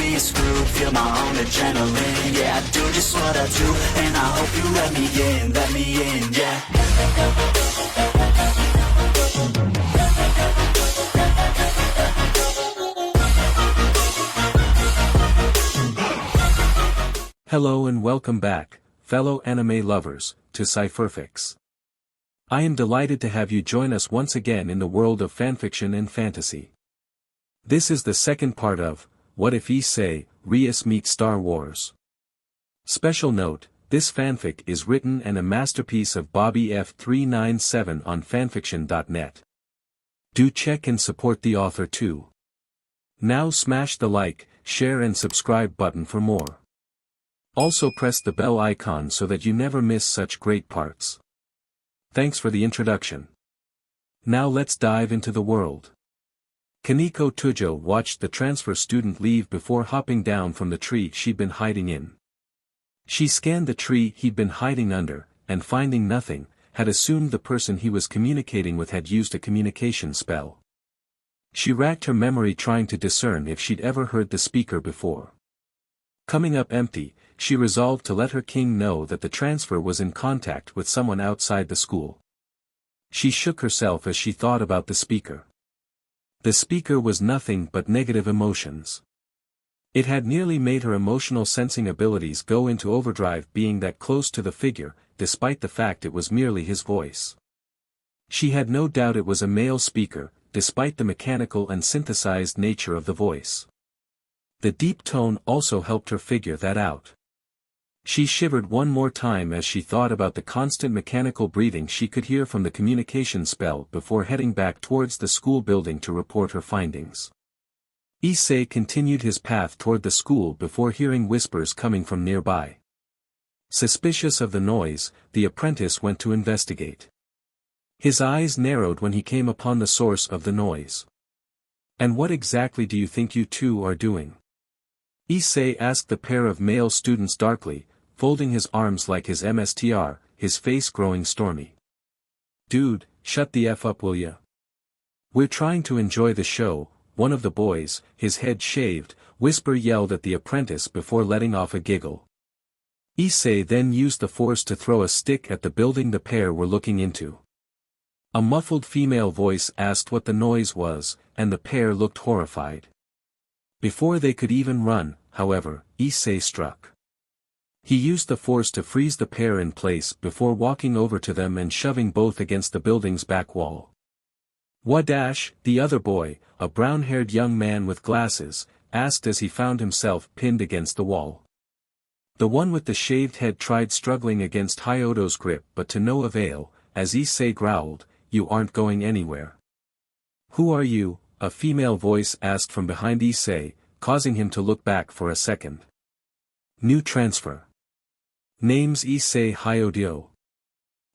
be screwed, feel my own adrenaline. Yeah, I do just what I do, and I hope you let me in, yeah. Hello and welcome back, fellow anime lovers, to Cypherfics. I am delighted to have you join us once again in the world of fanfiction and fantasy. This is the second part of, What If Issei, Rias meets Star Wars. Special note, this fanfic is written and a masterpiece of Bobby F397 on FANFICTIONnet. Do check and support the author too. Now smash the like, share and subscribe button for more. Also press the bell icon so that you never miss such great parts. Thanks for the introduction. Now let's dive into the world. Kaneko Tujo watched the transfer student leave before hopping down from the tree she'd been hiding in. She scanned the tree he'd been hiding under, and finding nothing, had assumed the person he was communicating with had used a communication spell. She racked her memory trying to discern if she'd ever heard the speaker before. Coming up empty, she resolved to let her king know that the transfer was in contact with someone outside the school. She shook herself as she thought about the speaker. The speaker was nothing but negative emotions. It had nearly made her emotional sensing abilities go into overdrive being that close to the figure, despite the fact it was merely his voice. She had no doubt it was a male speaker, despite the mechanical and synthesized nature of the voice. The deep tone also helped her figure that out. She shivered one more time as she thought about the constant mechanical breathing she could hear from the communication spell before heading back towards the school building to report her findings. Issei continued his path toward the school before hearing whispers coming from nearby. Suspicious of the noise, the apprentice went to investigate. His eyes narrowed when he came upon the source of the noise. "And what exactly do you think you two are doing?" Issei asked the pair of male students darkly, folding his arms like his MSTR, his face growing stormy. "Dude, shut the F up will ya? We're trying to enjoy the show," one of the boys, his head shaved, yelled at the apprentice before letting off a giggle. Issei then used the force to throw a stick at the building the pair were looking into. A muffled female voice asked what the noise was, and the pair looked horrified. Before they could even run, however, Issei struck. He used the force to freeze the pair in place before walking over to them and shoving both against the building's back wall. "Wadash?" the other boy, a brown-haired young man with glasses, asked as he found himself pinned against the wall. The one with the shaved head tried struggling against Hyodo's grip but to no avail, as Issei growled, "You aren't going anywhere." "Who are you?" a female voice asked from behind Issei, causing him to look back for a second. "New transfer. Name's Issei Hyodo."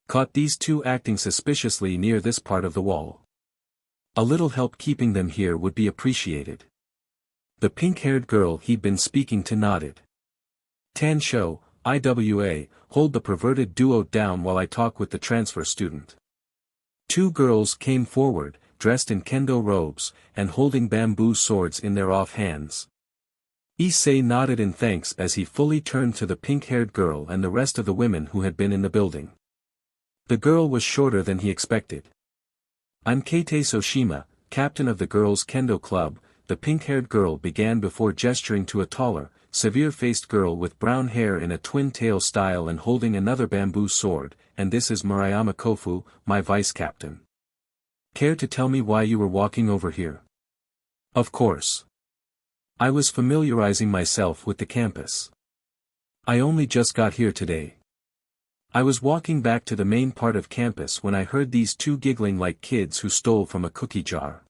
Caught these two acting suspiciously near this part of the wall. A little help keeping them here would be appreciated. The pink-haired girl he'd been speaking to nodded. "Tansho, IWA, hold the perverted duo down while I talk with the transfer student." Two girls came forward, dressed in Kendo robes, and holding bamboo swords in their off hands. Issei nodded in thanks as he fully turned to the pink-haired girl and the rest of the women who had been in the building. The girl was shorter than he expected. "I'm Keitei Soshima, captain of the girls' Kendo club," the pink-haired girl began before gesturing to a taller, severe-faced girl with brown hair in a twin-tail style and holding another bamboo sword, "and this is Murayama Kofu, my vice-captain. Care to tell me why you were walking over here?" "Of course. I was familiarizing myself with the campus. I only just got here today. I was walking back to the main part of campus when I heard these two giggling like kids who stole from a cookie jar.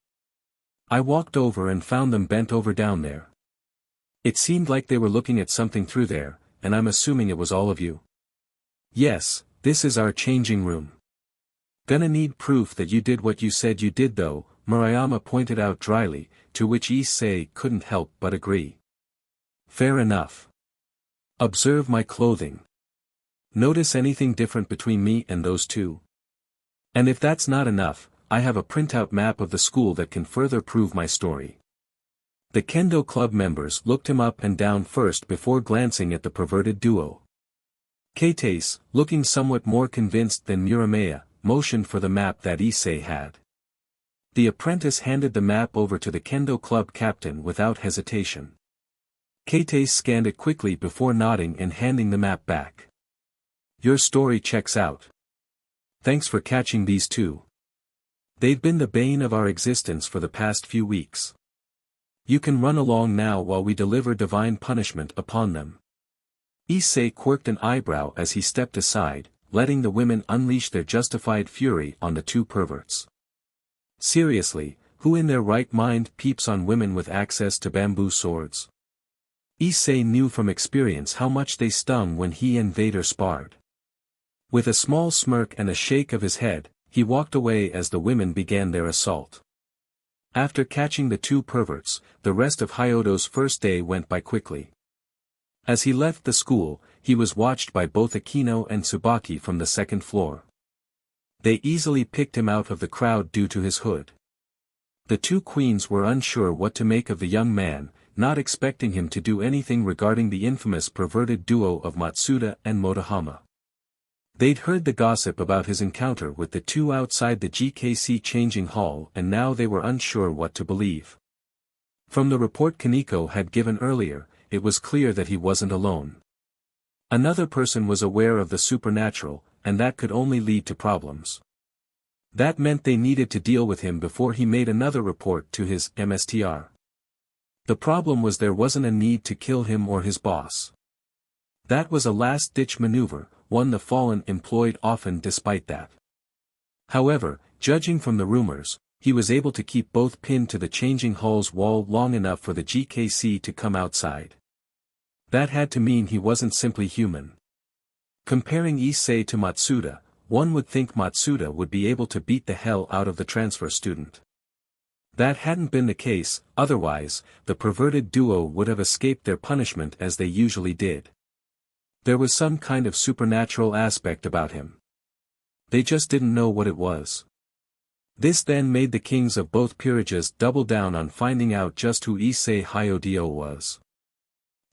I walked over and found them bent over down there. It seemed like they were looking at something through there, and I'm assuming it was all of you." "Yes, this is our changing room. Gonna need proof that you did what you said you did though," Murayama pointed out dryly, to which Issei couldn't help but agree. "Fair enough. Observe my clothing. Notice anything different between me and those two? And if that's not enough, I have a printout map of the school that can further prove my story." The Kendo club members looked him up and down first before glancing at the perverted duo. Keitase, looking somewhat more convinced than Murameya, motioned for the map that Issei had. The apprentice handed the map over to the Kendo club captain without hesitation. Keitase scanned it quickly before nodding and handing the map back. Your story checks out. Thanks for catching these two. They've been the bane of our existence for the past few weeks. You can run along now while we deliver divine punishment upon them. Issei quirked an eyebrow as he stepped aside, letting the women unleash their justified fury on the two perverts. Seriously, who in their right mind peeps on women with access to bamboo swords? Issei knew from experience how much they stung when he and Vader sparred. With a small smirk and a shake of his head, he walked away as the women began their assault. After catching the two perverts, the rest of Hyodo's first day went by quickly. As he left the school, he was watched by both Akino and Tsubaki from the second floor. They easily picked him out of the crowd due to his hood. The two queens were unsure what to make of the young man, not expecting him to do anything regarding the infamous perverted duo of Matsuda and Motohama. They'd heard the gossip about his encounter with the two outside the GKC changing hall and now they were unsure what to believe. From the report Kaneko had given earlier, it was clear that he wasn't alone. Another person was aware of the supernatural, and that could only lead to problems. That meant they needed to deal with him before he made another report to his MSTR. The problem was there wasn't a need to kill him or his boss. That was a last-ditch maneuver, one the Fallen employed often despite that. However, judging from the rumors, he was able to keep both pinned to the changing hall's wall long enough for the GKC to come outside. That had to mean he wasn't simply human. Comparing Issei to Matsuda, one would think Matsuda would be able to beat the hell out of the transfer student. That hadn't been the case, otherwise, the perverted duo would have escaped their punishment as they usually did. There was some kind of supernatural aspect about him. They just didn't know what it was. This then made the kings of both peerages double down on finding out just who Issei Hyodo was.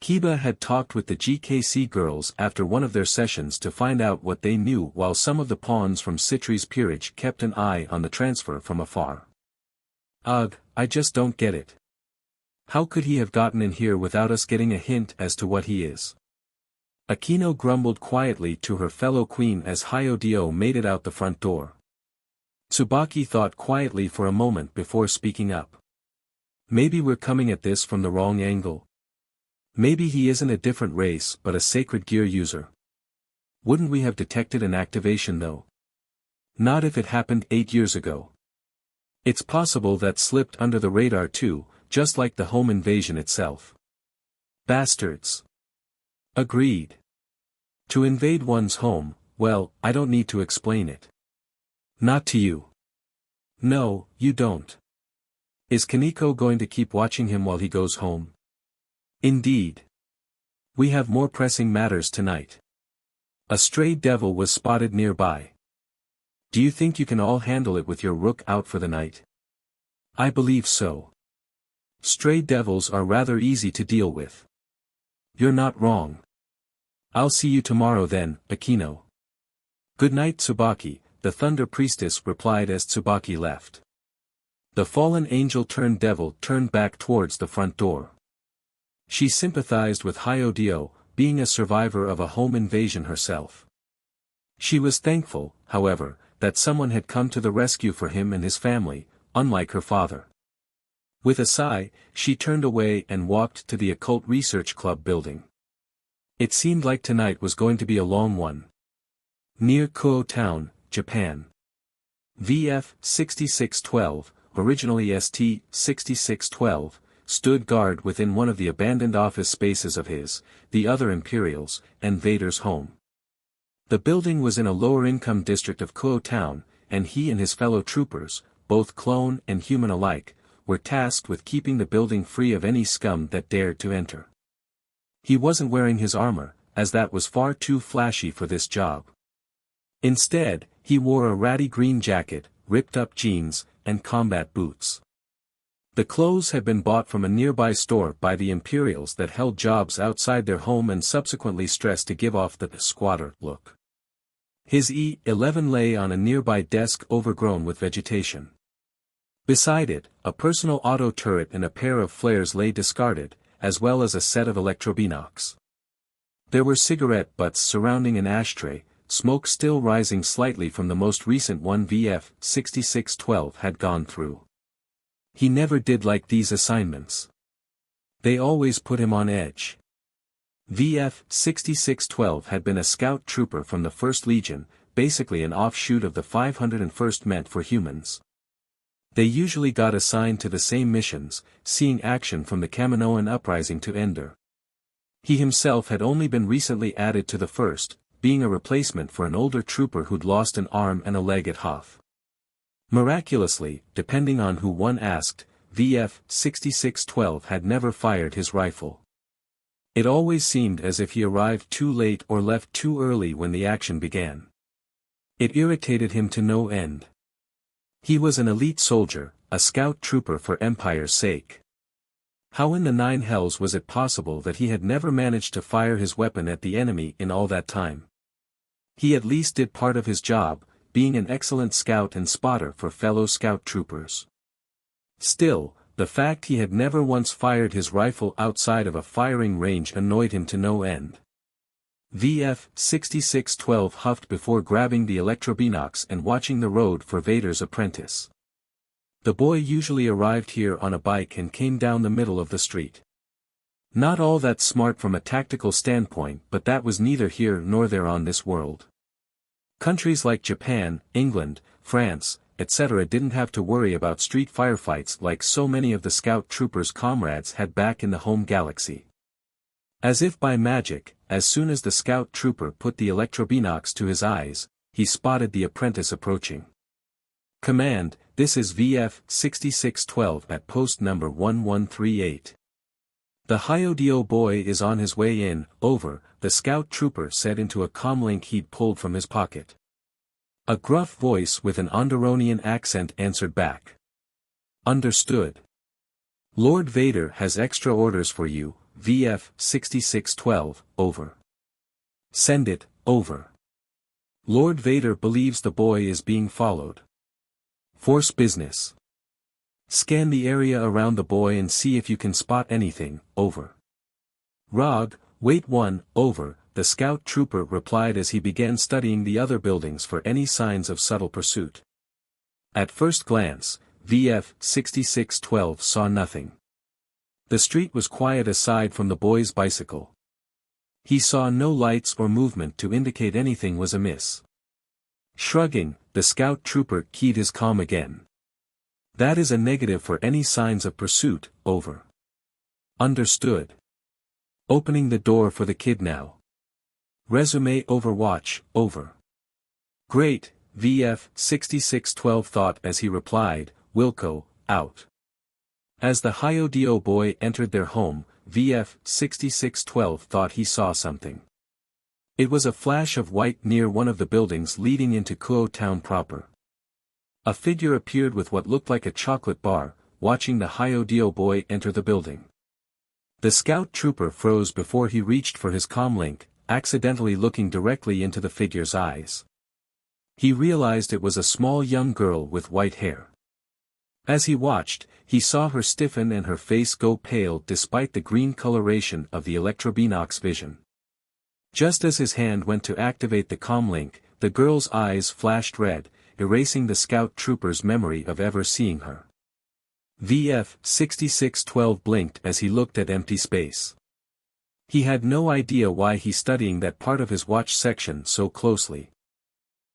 Kiba had talked with the GKC girls after one of their sessions to find out what they knew while some of the pawns from Citri's peerage kept an eye on the transfer from afar. Ugh, I just don't get it. How could he have gotten in here without us getting a hint as to what he is? Akino grumbled quietly to her fellow queen as Hyodo made it out the front door. Tsubaki thought quietly for a moment before speaking up. Maybe we're coming at this from the wrong angle. Maybe he isn't a different race but a sacred gear user. Wouldn't we have detected an activation though? Not if it happened 8 years ago. It's possible that slipped under the radar too, just like the home invasion itself. Bastards. Agreed. To invade one's home, well, I don't need to explain it. Not to you. No, you don't. Is Kaneko going to keep watching him while he goes home? Indeed. We have more pressing matters tonight. A stray devil was spotted nearby. Do you think you can all handle it with your rook out for the night? I believe so. Stray devils are rather easy to deal with. You're not wrong. I'll see you tomorrow then, Akino. Good night Tsubaki, the Thunder Priestess replied as Tsubaki left. The fallen angel turned devil turned back towards the front door. She sympathized with Hyodo, being a survivor of a home invasion herself. She was thankful, however, that someone had come to the rescue for him and his family, unlike her father. With a sigh, she turned away and walked to the Occult Research Club building. It seemed like tonight was going to be a long one. Near Kuo Town, Japan. VF 6612, originally ST 6612, stood guard within one of the abandoned office spaces of his, the other Imperials, and Vader's home. The building was in a lower-income district of Kuo Town, and he and his fellow troopers, both clone and human alike, were tasked with keeping the building free of any scum that dared to enter. He wasn't wearing his armor, as that was far too flashy for this job. Instead, he wore a ratty green jacket, ripped-up jeans, and combat boots. The clothes had been bought from a nearby store by the Imperials that held jobs outside their home and subsequently stressed to give off the squatter look. His E-11 lay on a nearby desk overgrown with vegetation. Beside it, a personal auto turret and a pair of flares lay discarded, as well as a set of electrobinocs. There were cigarette butts surrounding an ashtray, smoke still rising slightly from the most recent one VF-6612 had gone through. He never did like these assignments. They always put him on edge. VF-6612 had been a scout trooper from the 1st Legion, basically an offshoot of the 501st meant for humans. They usually got assigned to the same missions, seeing action from the Kaminoan uprising to Endor. He himself had only been recently added to the 1st, being a replacement for an older trooper who'd lost an arm and a leg at Hoth. Miraculously, depending on who one asked, VF-6612 had never fired his rifle. It always seemed as if he arrived too late or left too early when the action began. It irritated him to no end. He was an elite soldier, a scout trooper for Empire's sake. How in the nine hells was it possible that he had never managed to fire his weapon at the enemy in all that time? He at least did part of his job, being an excellent scout and spotter for fellow scout troopers. Still, the fact he had never once fired his rifle outside of a firing range annoyed him to no end. VF-6612 huffed before grabbing the electrobinocs and watching the road for Vader's apprentice. The boy usually arrived here on a bike and came down the middle of the street. Not all that smart from a tactical standpoint, but that was neither here nor there on this world. Countries like Japan, England, France, etc. didn't have to worry about street firefights like so many of the scout troopers' comrades had back in the home galaxy. As if by magic, as soon as the scout trooper put the electrobinocs to his eyes, he spotted the apprentice approaching. Command, this is VF-6612 at post number 1138. The Hyodio boy is on his way in, over, the scout trooper said into a comlink he'd pulled from his pocket. A gruff voice with an Onderonian accent answered back. Understood. Lord Vader has extra orders for you, VF-6612, over. Send it, over. Lord Vader believes the boy is being followed. Force business. Scan the area around the boy and see if you can spot anything, over. Rog, wait 1, over, the scout trooper replied as he began studying the other buildings for any signs of subtle pursuit. At first glance, VF-6612 saw nothing. The street was quiet aside from the boy's bicycle. He saw no lights or movement to indicate anything was amiss. Shrugging, the scout trooper keyed his comm again. That is a negative for any signs of pursuit, over. Understood. Opening the door for the kid now. Resume Overwatch, over. Great, VF-6612 thought as he replied, Wilco, out. As the Hyodio boy entered their home, VF-6612 thought he saw something. It was a flash of white near one of the buildings leading into Kuo town proper. A figure appeared with what looked like a chocolate bar, watching the Hyodio boy enter the building. The scout trooper froze before he reached for his comlink, accidentally looking directly into the figure's eyes. He realized it was a small young girl with white hair. As he watched, he saw her stiffen and her face go pale despite the green coloration of the electrobinocs vision. Just as his hand went to activate the comlink, the girl's eyes flashed red, erasing the scout trooper's memory of ever seeing her. VF-6612 blinked as he looked at empty space. He had no idea why he's studying that part of his watch section so closely.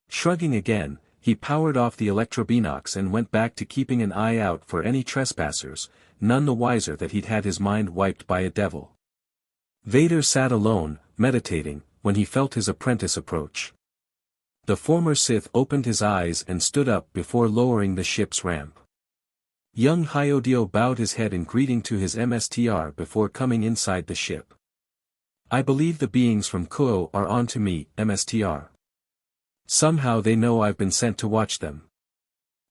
Shrugging again, he powered off the electrobinocs and went back to keeping an eye out for any trespassers, none the wiser that he'd had his mind wiped by a devil. Vader sat alone, meditating, when he felt his apprentice approach. The former Sith opened his eyes and stood up before lowering the ship's ramp. Young Hyodio bowed his head in greeting to his MSTR before coming inside the ship. I believe the beings from Kuo are on to me, MSTR. Somehow they know I've been sent to watch them.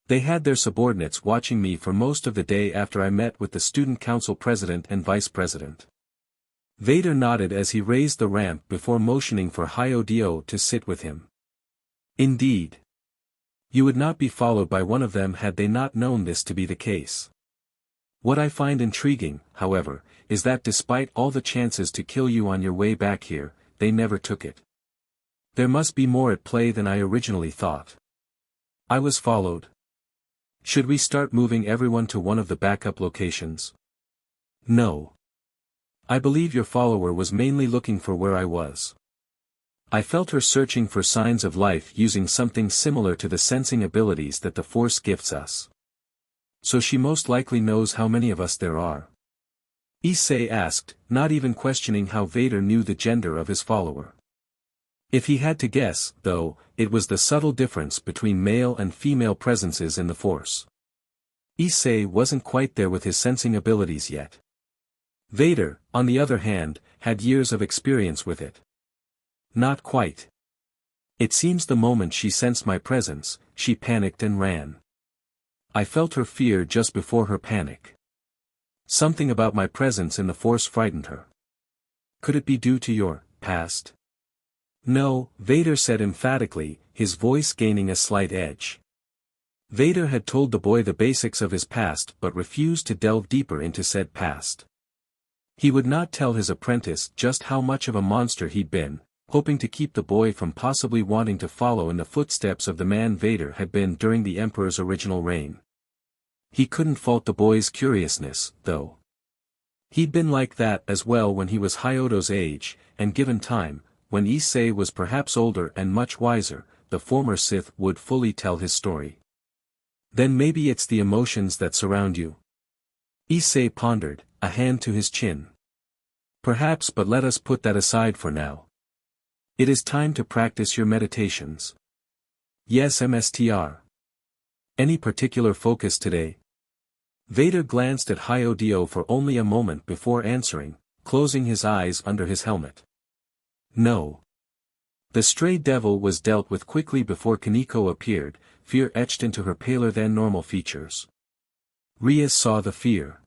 They had their subordinates watching me for most of the day after I met with the student council president and vice president. Vader nodded as he raised the ramp before motioning for Hyodo to sit with him. Indeed. You would not be followed by one of them had they not known this to be the case. What I find intriguing, however, is that despite all the chances to kill you on your way back here, they never took it. There must be more at play than I originally thought. I was followed. Should we start moving everyone to one of the backup locations? No. I believe your follower was mainly looking for where I was. I felt her searching for signs of life using something similar to the sensing abilities that the Force gifts us. So she most likely knows how many of us there are. Issei asked, not even questioning how Vader knew the gender of his follower. If he had to guess, though, it was the subtle difference between male and female presences in the Force. Issei wasn't quite there with his sensing abilities yet. Vader, on the other hand, had years of experience with it. Not quite. It seems the moment she sensed my presence, she panicked and ran. I felt her fear just before her panic. Something about my presence in the Force frightened her. Could it be due to your past? No, Vader said emphatically, his voice gaining a slight edge. Vader had told the boy the basics of his past but refused to delve deeper into said past. He would not tell his apprentice just how much of a monster he'd been, hoping to keep the boy from possibly wanting to follow in the footsteps of the man Vader had been during the Emperor's original reign. He couldn't fault the boy's curiousness, though. He'd been like that as well when he was Hyodo's age, and given time, when Issei was perhaps older and much wiser, the former Sith would fully tell his story. Then maybe it's the emotions that surround you. Issei pondered, a hand to his chin. Perhaps, but let us put that aside for now. It is time to practice your meditations. Yes, Mstr. Any particular focus today? Vader glanced at Hyodo for only a moment before answering, closing his eyes under his helmet. No. The stray devil was dealt with quickly before Kaneko appeared, fear etched into her paler-than-normal features. Rias saw the fear.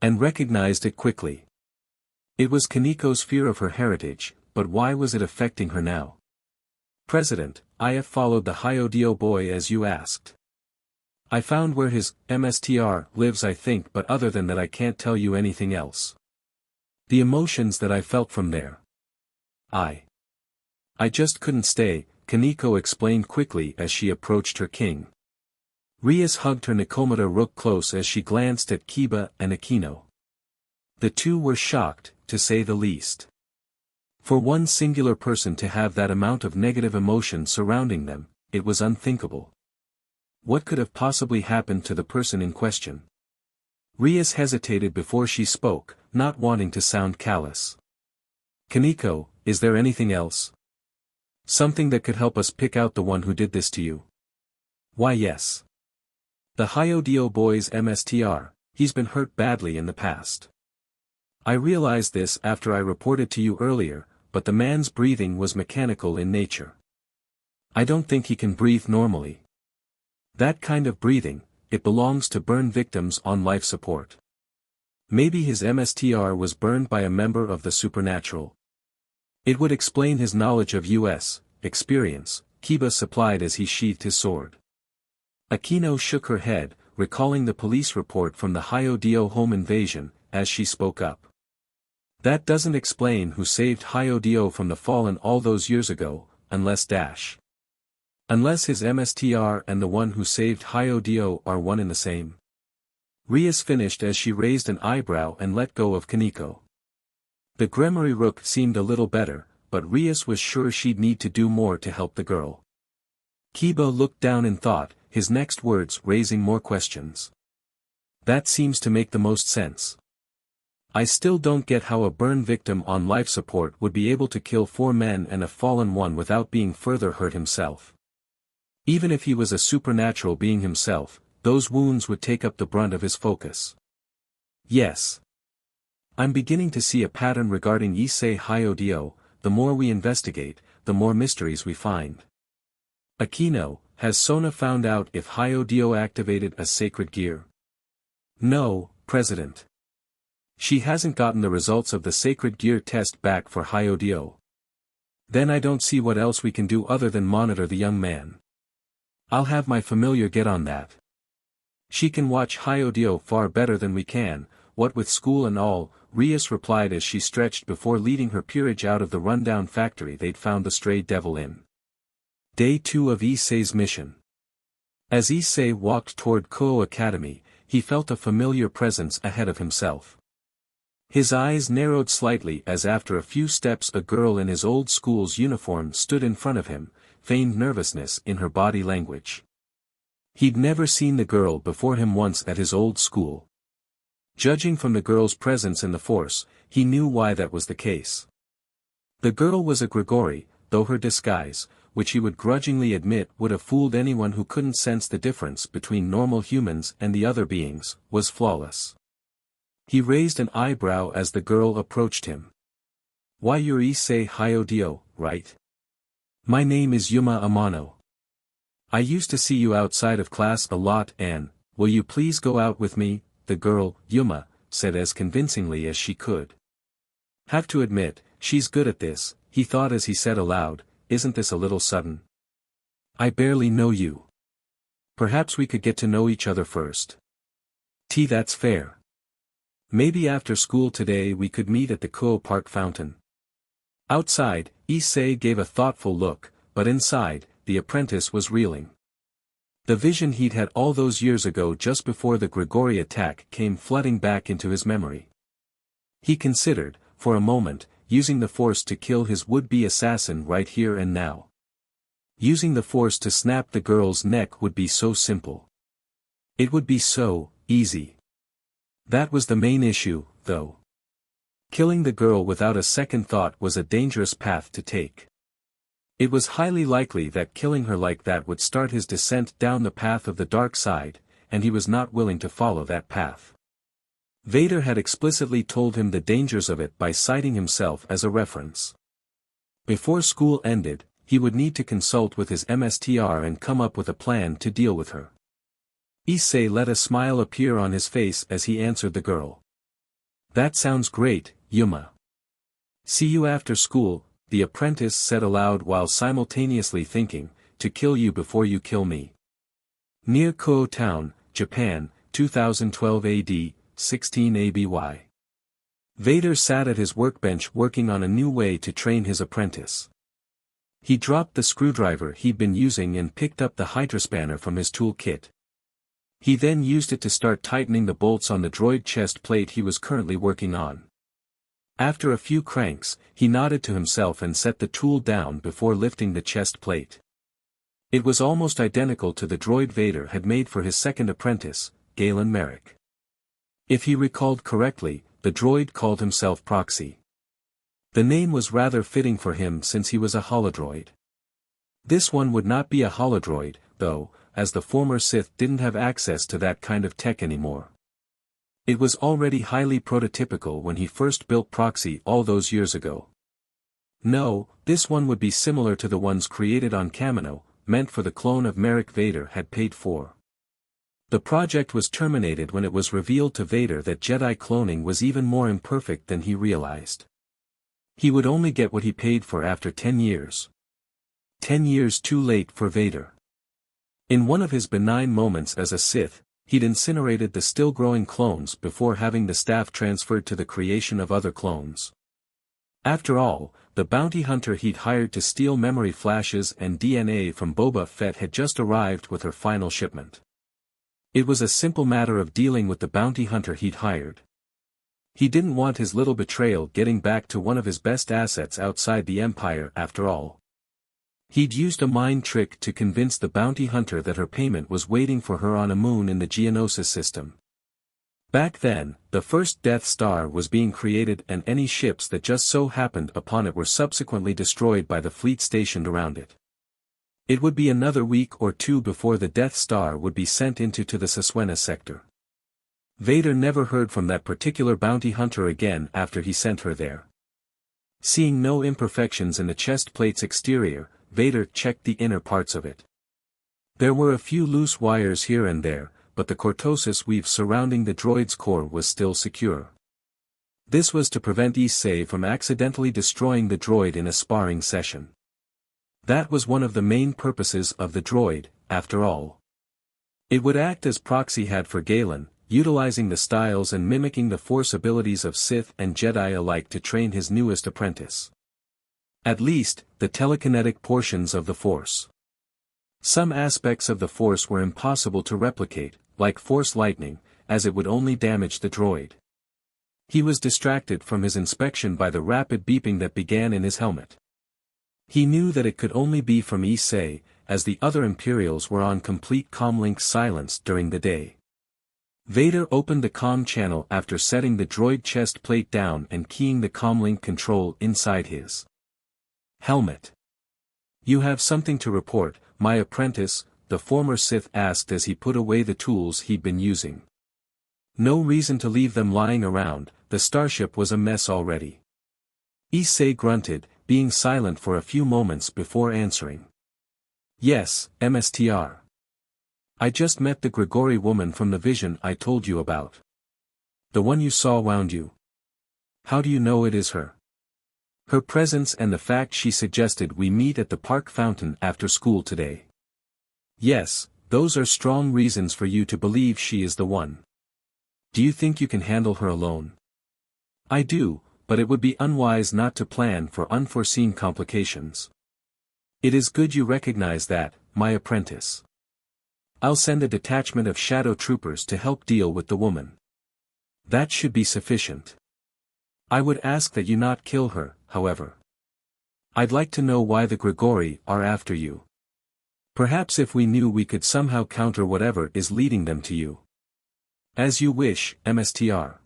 And recognized it quickly. It was Kaneko's fear of her heritage, but why was it affecting her now? President, I have followed the Hyodo boy as you asked. I found where his Mstr lives I think, but other than that I can't tell you anything else. The emotions that I felt from there. I just couldn't stay, Kaneko explained quickly as she approached her king. Rias hugged her Nikomata Rook close as she glanced at Kiba and Akino. The two were shocked, to say the least. For one singular person to have that amount of negative emotion surrounding them, it was unthinkable. What could have possibly happened to the person in question? Rias hesitated before she spoke, not wanting to sound callous. Kaneko, is there anything else? Something that could help us pick out the one who did this to you? Why yes. The Hyodo boy's Mstr, he's been hurt badly in the past. I realized this after I reported to you earlier, but the man's breathing was mechanical in nature. I don't think he can breathe normally. That kind of breathing, it belongs to burn victims on life support. Maybe his Mstr was burned by a member of the supernatural. It would explain his knowledge of U.S. experience, Kiba supplied as he sheathed his sword. Akino shook her head, recalling the police report from the Hyodo home invasion, as she spoke up. That doesn't explain who saved Hyodo from the Fallen all those years ago, unless Unless his Mstr and the one who saved Hyodo are one and the same. Rias finished as she raised an eyebrow and let go of Kaneko. The Gremory Rook seemed a little better, but Rias was sure she'd need to do more to help the girl. Kiba looked down in thought, his next words raising more questions. That seems to make the most sense. I still don't get how a burn victim on life support would be able to kill 4 men and a fallen one without being further hurt himself. Even if he was a supernatural being himself, those wounds would take up the brunt of his focus. Yes. I'm beginning to see a pattern regarding Issei Hyodo. The more we investigate, the more mysteries we find. Akino, has Sona found out if Hyodio activated a sacred gear? No, President. She hasn't gotten the results of the sacred gear test back for Hyodio. Then I don't see what else we can do other than monitor the young man. I'll have my familiar get on that. She can watch Hyodio far better than we can, what with school and all, Rias replied as she stretched before leading her peerage out of the rundown factory they'd found the stray devil in. Day 2 of Issei's mission. As Issei walked toward Koho Academy, he felt a familiar presence ahead of himself. His eyes narrowed slightly as after a few steps a girl in his old school's uniform stood in front of him, feigned nervousness in her body language. He'd never seen the girl before him once at his old school. Judging from the girl's presence in the force, he knew why that was the case. The girl was a Grigori, though her disguise, which he would grudgingly admit would have fooled anyone who couldn't sense the difference between normal humans and the other beings, was flawless. He raised an eyebrow as the girl approached him. Why, you're Issei Hyodio, right? My name is Yuma Amano. I used to see you outside of class a lot and, will you please go out with me, the girl, Yuma, said as convincingly as she could. Have to admit, she's good at this, he thought as he said aloud, isn't this a little sudden? I barely know you. Perhaps we could get to know each other first. That's fair. Maybe after school today we could meet at the Koho Park fountain. Outside, Issei gave a thoughtful look, but inside, the apprentice was reeling. The vision he'd had all those years ago just before the Grigori attack came flooding back into his memory. He considered, for a moment, using the force to kill his would-be assassin right here and now. Using the force to snap the girl's neck would be so simple. It would be so easy. That was the main issue, though. Killing the girl without a second thought was a dangerous path to take. It was highly likely that killing her like that would start his descent down the path of the dark side, and he was not willing to follow that path. Vader had explicitly told him the dangers of it by citing himself as a reference. Before school ended, he would need to consult with his MSTR and come up with a plan to deal with her. Issei let a smile appear on his face as he answered the girl. That sounds great, Yuma. See you after school, the apprentice said aloud while simultaneously thinking, to kill you before you kill me. Near Koho Town, Japan, 2012 AD, 16 ABY. Vader sat at his workbench working on a new way to train his apprentice. He dropped the screwdriver he'd been using and picked up the hydrospanner from his tool kit. He then used it to start tightening the bolts on the droid chest plate he was currently working on. After a few cranks, he nodded to himself and set the tool down before lifting the chest plate. It was almost identical to the droid Vader had made for his second apprentice, Galen Merrick. If he recalled correctly, the droid called himself Proxy. The name was rather fitting for him since he was a holodroid. This one would not be a holodroid, though, as the former Sith didn't have access to that kind of tech anymore. It was already highly prototypical when he first built Proxy all those years ago. No, this one would be similar to the ones created on Kamino, meant for the clone of Merrick Vader had paid for. The project was terminated when it was revealed to Vader that Jedi cloning was even more imperfect than he realized. He would only get what he paid for after 10 years. 10 years too late for Vader. In one of his benign moments as a Sith, he'd incinerated the still-growing clones before having the staff transferred to the creation of other clones. After all, the bounty hunter he'd hired to steal memory flashes and DNA from Boba Fett had just arrived with her final shipment. It was a simple matter of dealing with the bounty hunter he'd hired. He didn't want his little betrayal getting back to one of his best assets outside the Empire after all. He'd used a mind trick to convince the bounty hunter that her payment was waiting for her on a moon in the Geonosis system. Back then, the first Death Star was being created and any ships that just so happened upon it were subsequently destroyed by the fleet stationed around it. It would be another week or two before the Death Star would be sent into the Saswena sector. Vader never heard from that particular bounty hunter again after he sent her there. Seeing no imperfections in the chest plate's exterior, Vader checked the inner parts of it. There were a few loose wires here and there, but the cortosis weave surrounding the droid's core was still secure. This was to prevent Issei from accidentally destroying the droid in a sparring session. That was one of the main purposes of the droid, after all. It would act as proxy had for Galen, utilizing the styles and mimicking the force abilities of Sith and Jedi alike to train his newest apprentice. At least, the telekinetic portions of the force. Some aspects of the force were impossible to replicate, like force lightning, as it would only damage the droid. He was distracted from his inspection by the rapid beeping that began in his helmet. He knew that it could only be from Issei, as the other Imperials were on complete comlink silence during the day. Vader opened the comm channel after setting the droid chest plate down and keying the comlink control inside his helmet. "You have something to report, my apprentice," the former Sith asked as he put away the tools he'd been using. No reason to leave them lying around, the starship was a mess already. Issei grunted, being silent for a few moments before answering. "Yes, Mstr. I just met the Grigori woman from the vision I told you about. The one you saw wound you. How do you know it is her?" "Her presence and the fact she suggested we meet at the park fountain after school today." "Yes, those are strong reasons for you to believe she is the one. Do you think you can handle her alone?" "I do, but it would be unwise not to plan for unforeseen complications. It is good you recognize that, my apprentice. I'll send a detachment of shadow troopers to help deal with the woman. That should be sufficient. I would ask that you not kill her, however. I'd like to know why the Grigori are after you. Perhaps if we knew we could somehow counter whatever is leading them to you." "As you wish, Mstr.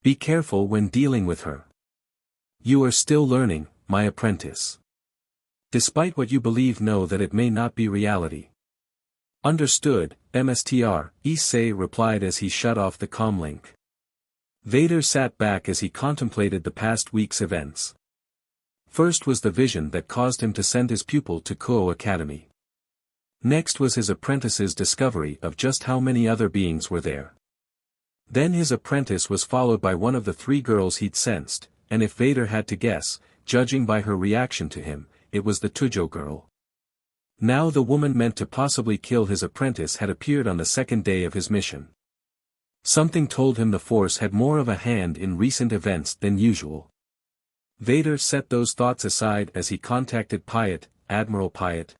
Be careful when dealing with her. You are still learning, my apprentice. Despite what you believe, know that it may not be reality." "Understood, Mstr," Issei replied as he shut off the comlink. Vader sat back as he contemplated the past week's events. First was the vision that caused him to send his pupil to Kuo Academy. Next was his apprentice's discovery of just how many other beings were there. Then his apprentice was followed by one of the three girls he'd sensed, and if Vader had to guess, judging by her reaction to him, it was the Tujo girl. Now the woman meant to possibly kill his apprentice had appeared on the second day of his mission. Something told him the Force had more of a hand in recent events than usual. Vader set those thoughts aside as he contacted Piet, Admiral Piet.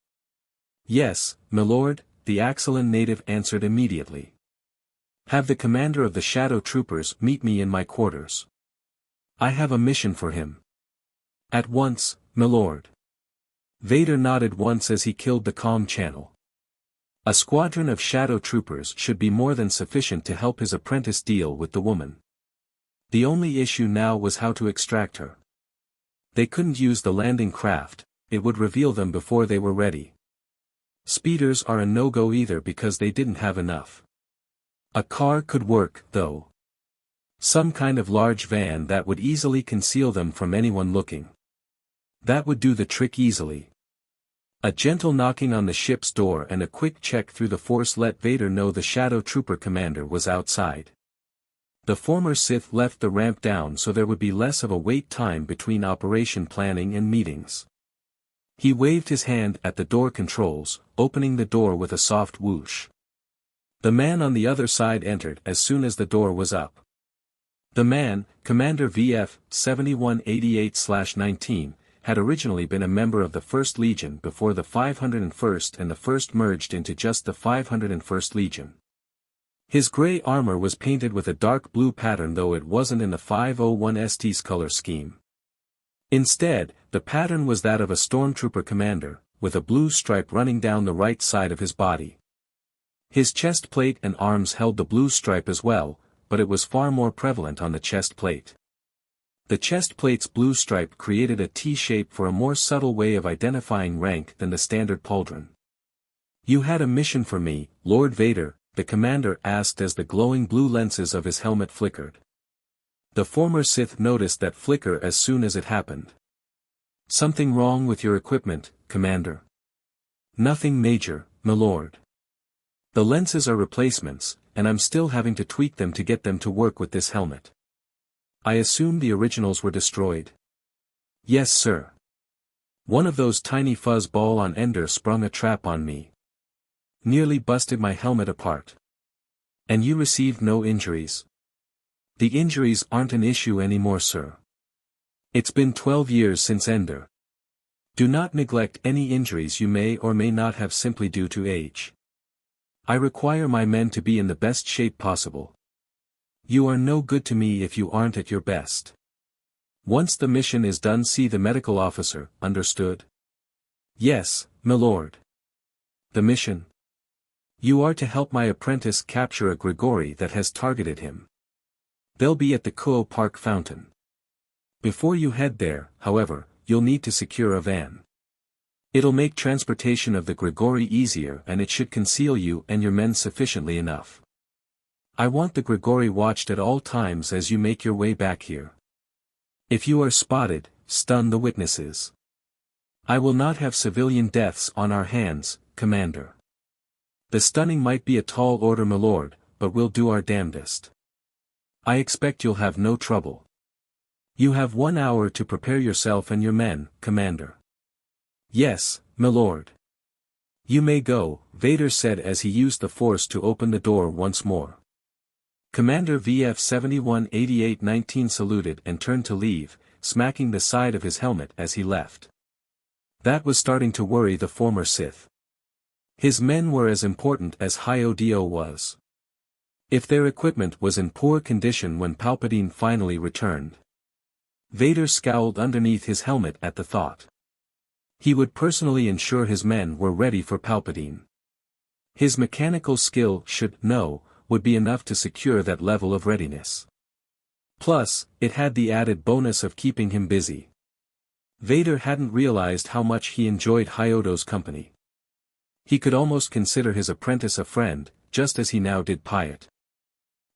"Yes, milord," the Axelan native answered immediately. "Have the commander of the Shadow Troopers meet me in my quarters. I have a mission for him." "At once, milord." Vader nodded once as he killed the comm channel. A squadron of Shadow Troopers should be more than sufficient to help his apprentice deal with the woman. The only issue now was how to extract her. They couldn't use the landing craft, it would reveal them before they were ready. Speeders are a no-go either because they didn't have enough. A car could work, though. Some kind of large van that would easily conceal them from anyone looking. That would do the trick easily. A gentle knocking on the ship's door and a quick check through the Force let Vader know the Shadow Trooper commander was outside. The former Sith left the ramp down so there would be less of a wait time between operation planning and meetings. He waved his hand at the door controls, opening the door with a soft whoosh. The man on the other side entered as soon as the door was up. The man, Commander VF 7188/19, had originally been a member of the 1st Legion before the 501st and the 1st merged into just the 501st Legion. His gray armor was painted with a dark blue pattern, though it wasn't in the 501st's color scheme. Instead, the pattern was that of a stormtrooper commander, with a blue stripe running down the right side of his body. His chest plate and arms held the blue stripe as well, but it was far more prevalent on the chest plate. The chest plate's blue stripe created a T-shape for a more subtle way of identifying rank than the standard pauldron. "You had a mission for me, Lord Vader," the commander asked as the glowing blue lenses of his helmet flickered. The former Sith noticed that flicker as soon as it happened. "Something wrong with your equipment, Commander?" "Nothing major, milord. The lenses are replacements, and I'm still having to tweak them to get them to work with this helmet. I assume the originals were destroyed. Yes, sir. One of those tiny fuzz ball on Ender sprung a trap on me. Nearly busted my helmet apart. And you received no injuries? The injuries aren't an issue anymore, sir. It's been 12 years since Ender. Do not neglect any injuries you may or may not have simply due to age. I require my men to be in the best shape possible. You are no good to me if you aren't at your best. Once the mission is done, see the medical officer, understood? Yes, milord. The mission? You are to help my apprentice capture a Grigori that has targeted him. They'll be at the Kuo Park fountain. Before you head there, however, you'll need to secure a van. It'll make transportation of the Grigori easier, and it should conceal you and your men sufficiently enough. I want the Grigori watched at all times as you make your way back here. If you are spotted, stun the witnesses. I will not have civilian deaths on our hands, Commander. The stunning might be a tall order, milord, but we'll do our damnedest. I expect you'll have no trouble. You have 1 hour to prepare yourself and your men, Commander. Yes, milord. You may go, Vader said as he used the Force to open the door once more. Commander VF 7188-19 saluted and turned to leave, smacking the side of his helmet as he left. That was starting to worry the former Sith. His men were as important as Hyodo was. If their equipment was in poor condition when Palpatine finally returned. Vader scowled underneath his helmet at the thought. He would personally ensure his men were ready for Palpatine. His mechanical skill would be enough to secure that level of readiness. Plus, it had the added bonus of keeping him busy. Vader hadn't realized how much he enjoyed Hyodo's company. He could almost consider his apprentice a friend, just as he now did Piet.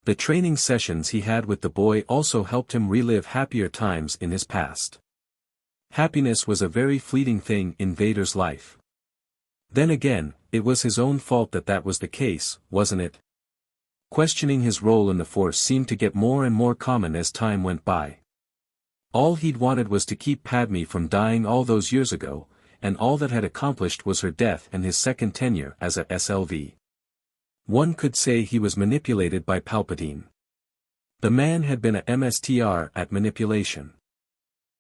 The training sessions he had with the boy also helped him relive happier times in his past. Happiness was a very fleeting thing in Vader's life. Then again, it was his own fault that was the case, wasn't it? Questioning his role in the Force seemed to get more and more common as time went by. All he'd wanted was to keep Padme from dying all those years ago, and all that had accomplished was her death and his second tenure as a SLV. One could say he was manipulated by Palpatine. The man had been a MSTR at manipulation.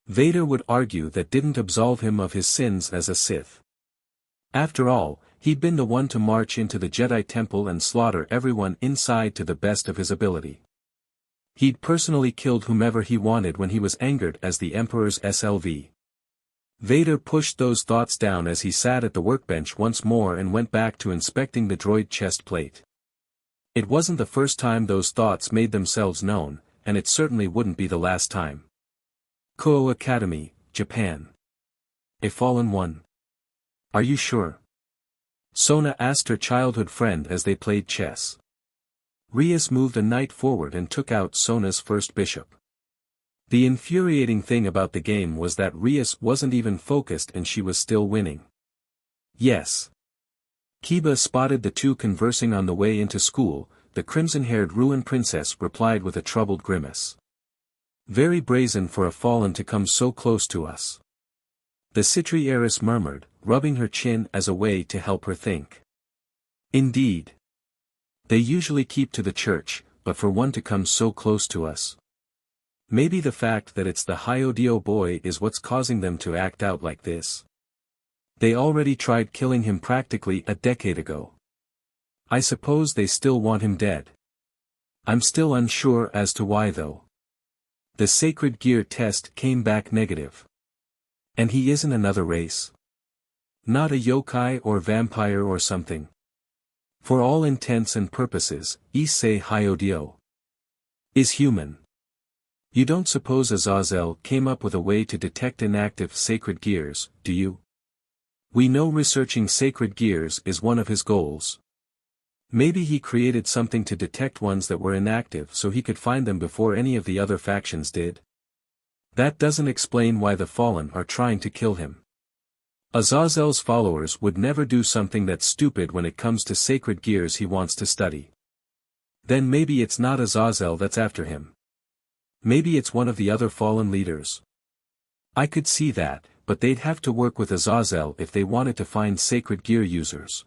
Vader would argue that didn't absolve him of his sins as a Sith. After all, he'd been the one to march into the Jedi Temple and slaughter everyone inside to the best of his ability. He'd personally killed whomever he wanted when he was angered as the Emperor's SLV. Vader pushed those thoughts down as he sat at the workbench once more and went back to inspecting the droid chest plate. It wasn't the first time those thoughts made themselves known, and it certainly wouldn't be the last time. Kuo Academy, Japan. A fallen one. Are you sure? Sona asked her childhood friend as they played chess. Rias moved a knight forward and took out Sona's first bishop. The infuriating thing about the game was that Rias wasn't even focused and she was still winning. Yes. Kiba spotted the two conversing on the way into school. The crimson-haired Ruin princess replied with a troubled grimace. Very brazen for a fallen to come so close to us. The Citri heiress murmured, rubbing her chin as a way to help her think. Indeed. They usually keep to the church, but for one to come so close to us. Maybe the fact that it's the Hyodo boy is what's causing them to act out like this. They already tried killing him practically a decade ago. I suppose they still want him dead. I'm still unsure as to why though. The sacred gear test came back negative. And he isn't another race. Not a yokai or vampire or something. For all intents and purposes, Issei Hyodo is human. You don't suppose Azazel came up with a way to detect inactive sacred gears, do you? We know researching sacred gears is one of his goals. Maybe he created something to detect ones that were inactive so he could find them before any of the other factions did. That doesn't explain why the Fallen are trying to kill him. Azazel's followers would never do something that's stupid when it comes to sacred gears he wants to study. Then maybe it's not Azazel that's after him. Maybe it's one of the other fallen leaders. I could see that, but they'd have to work with Azazel if they wanted to find sacred gear users.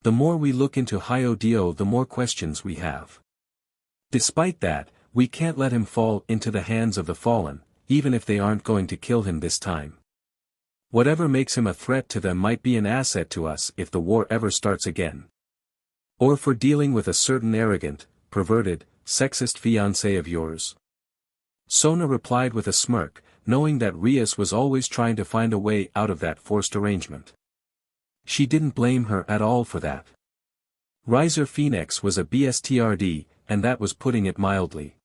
The more we look into Hyodo, the more questions we have. Despite that, we can't let him fall into the hands of the fallen, even if they aren't going to kill him this time. Whatever makes him a threat to them might be an asset to us if the war ever starts again. Or for dealing with a certain arrogant, perverted, sexist fiancé of yours. Sona replied with a smirk, knowing that Rias was always trying to find a way out of that forced arrangement. She didn't blame her at all for that. Riser Phoenix was a BSTRD, and that was putting it mildly.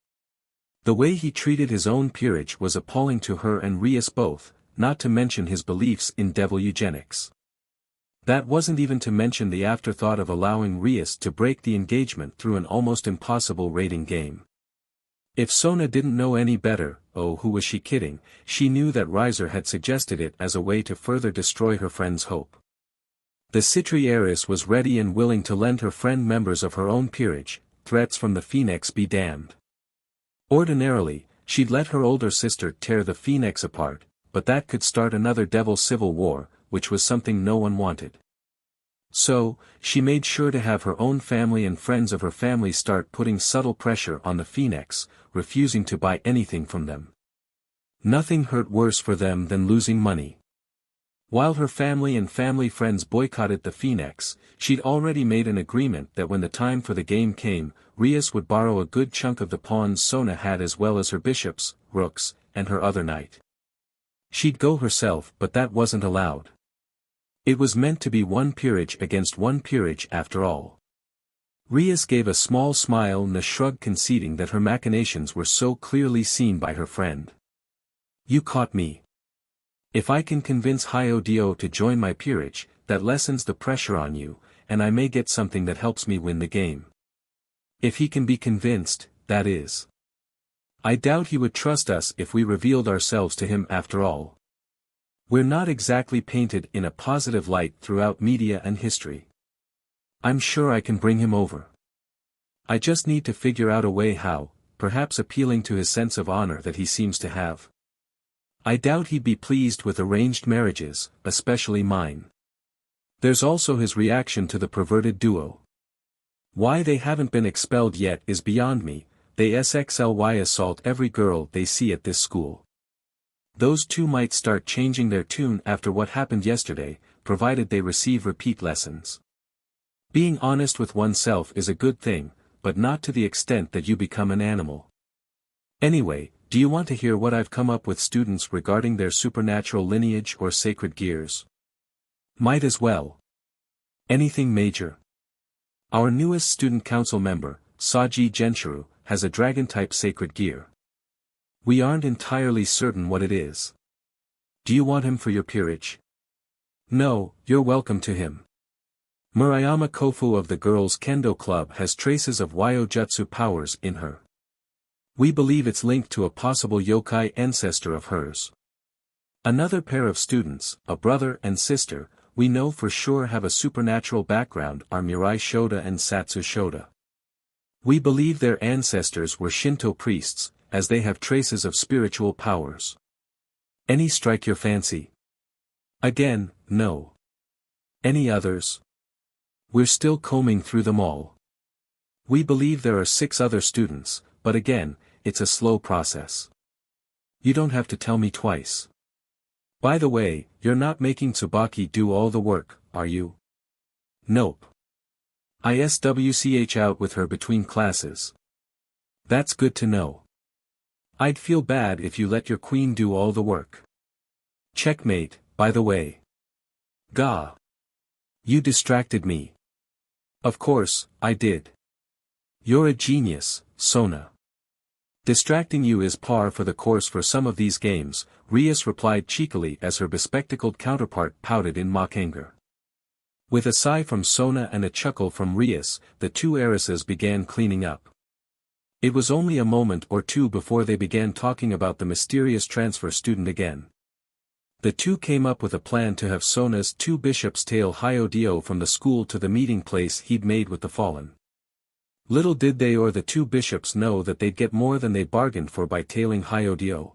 The way he treated his own peerage was appalling to her and Rias both, not to mention his beliefs in devil eugenics. That wasn't even to mention the afterthought of allowing Rias to break the engagement through an almost impossible rating game. If Sona didn't know any better, oh who was she kidding, she knew that Riser had suggested it as a way to further destroy her friend's hope. The Citri heiress was ready and willing to lend her friend members of her own peerage, threats from the Phoenix be damned. Ordinarily, she'd let her older sister tear the Phoenix apart, but that could start another devil civil war, which was something no one wanted. So, she made sure to have her own family and friends of her family start putting subtle pressure on the Phoenix, refusing to buy anything from them. Nothing hurt worse for them than losing money. While her family and family friends boycotted the Phoenix, she'd already made an agreement that when the time for the game came, Rias would borrow a good chunk of the pawns Sona had as well as her bishops, rooks, and her other knight. She'd go herself, but that wasn't allowed. It was meant to be one peerage against one peerage after all. Rias gave a small smile and a shrug, conceding that her machinations were so clearly seen by her friend. You caught me. If I can convince Hyodo to join my peerage, that lessens the pressure on you, and I may get something that helps me win the game. If he can be convinced, that is. I doubt he would trust us if we revealed ourselves to him after all. We're not exactly painted in a positive light throughout media and history. I'm sure I can bring him over. I just need to figure out a way how, perhaps appealing to his sense of honor that he seems to have. I doubt he'd be pleased with arranged marriages, especially mine. There's also his reaction to the perverted duo. Why they haven't been expelled yet is beyond me. They sexually assault every girl they see at this school. Those two might start changing their tune after what happened yesterday, provided they receive repeat lessons. Being honest with oneself is a good thing, but not to the extent that you become an animal. Anyway, do you want to hear what I've come up with students regarding their supernatural lineage or sacred gears? Might as well. Anything major? Our newest student council member, Saji Genshuru, has a dragon-type sacred gear. We aren't entirely certain what it is. Do you want him for your peerage? No, you're welcome to him. Murayama Kofu of the girls' Kendo club has traces of Wyojutsu powers in her. We believe it's linked to a possible yokai ancestor of hers. Another pair of students, a brother and sister, we know for sure have a supernatural background are Mirai Shoda and Satsu Shoda. We believe their ancestors were Shinto priests, as they have traces of spiritual powers. Any strike your fancy? Again, no. Any others? We're still combing through them all. We believe there are 6 other students, but again, it's a slow process. You don't have to tell me twice. By the way, you're not making Tsubaki do all the work, are you? Nope. I SWCH out with her between classes. That's good to know. I'd feel bad if you let your queen do all the work. Checkmate, by the way. Gah. You distracted me. Of course, I did. You're a genius, Sona. Distracting you is par for the course for some of these games, Rias replied cheekily as her bespectacled counterpart pouted in mock anger. With a sigh from Sona and a chuckle from Rias, the two heiresses began cleaning up. It was only a moment or two before they began talking about the mysterious transfer student again. The two came up with a plan to have Sona's two bishops tail Hyodio from the school to the meeting place he'd made with the fallen. Little did they or the two bishops know that they'd get more than they bargained for by tailing Hyodio.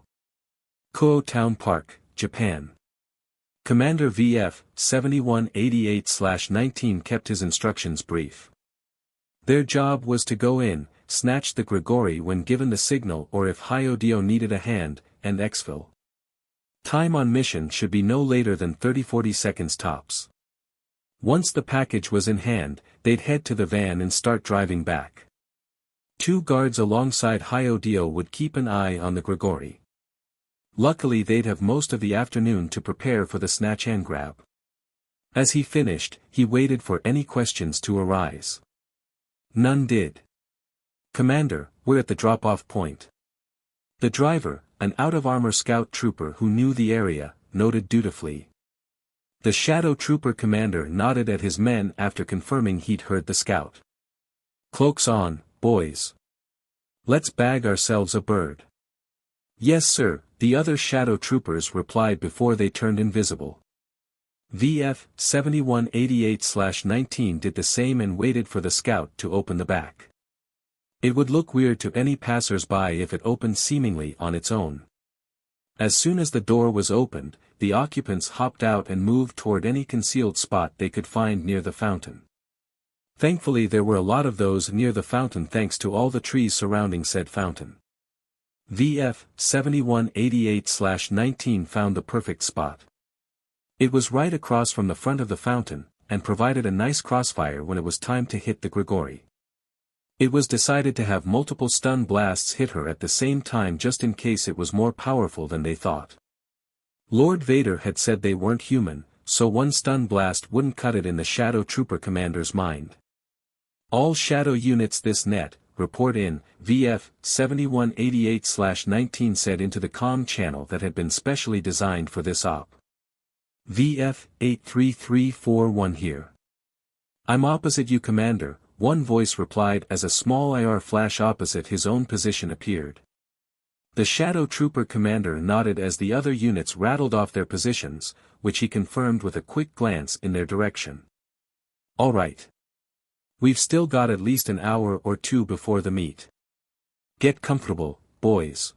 Kuo Town Park, Japan. Commander VF 7188/19 kept his instructions brief. Their job was to go in, snatch the Grigori when given the signal or if Hyodio needed a hand, and exfil. Time on mission should be no later than 30-40 seconds tops. Once the package was in hand, they'd head to the van and start driving back. Two guards alongside Hyodio would keep an eye on the Grigori. Luckily they'd have most of the afternoon to prepare for the snatch and grab. As he finished, he waited for any questions to arise. None did. "Commander, we're at the drop-off point." The driver, an out-of-armor scout trooper who knew the area, noted dutifully. The shadow trooper commander nodded at his men after confirming he'd heard the scout. "Cloaks on, boys. Let's bag ourselves a bird." "Yes sir," the other shadow troopers replied before they turned invisible. VF 7188/19 did the same and waited for the scout to open the back. It would look weird to any passers-by if it opened seemingly on its own. As soon as the door was opened, the occupants hopped out and moved toward any concealed spot they could find near the fountain. Thankfully there were a lot of those near the fountain thanks to all the trees surrounding said fountain. VF 7188/19 found the perfect spot. It was right across from the front of the fountain, and provided a nice crossfire when it was time to hit the Grigori. It was decided to have multiple stun blasts hit her at the same time just in case it was more powerful than they thought. Lord Vader had said they weren't human, so one stun blast wouldn't cut it in the Shadow Trooper commander's mind. "All Shadow units this net, report in," VF 7188/19 said into the comm channel that had been specially designed for this op. "VF 83341 here. I'm opposite you commander," one voice replied as a small IR flash opposite his own position appeared. The Shadow Trooper commander nodded as the other units rattled off their positions, which he confirmed with a quick glance in their direction. "All right. We've still got at least an hour or two before the meet. Get comfortable, boys."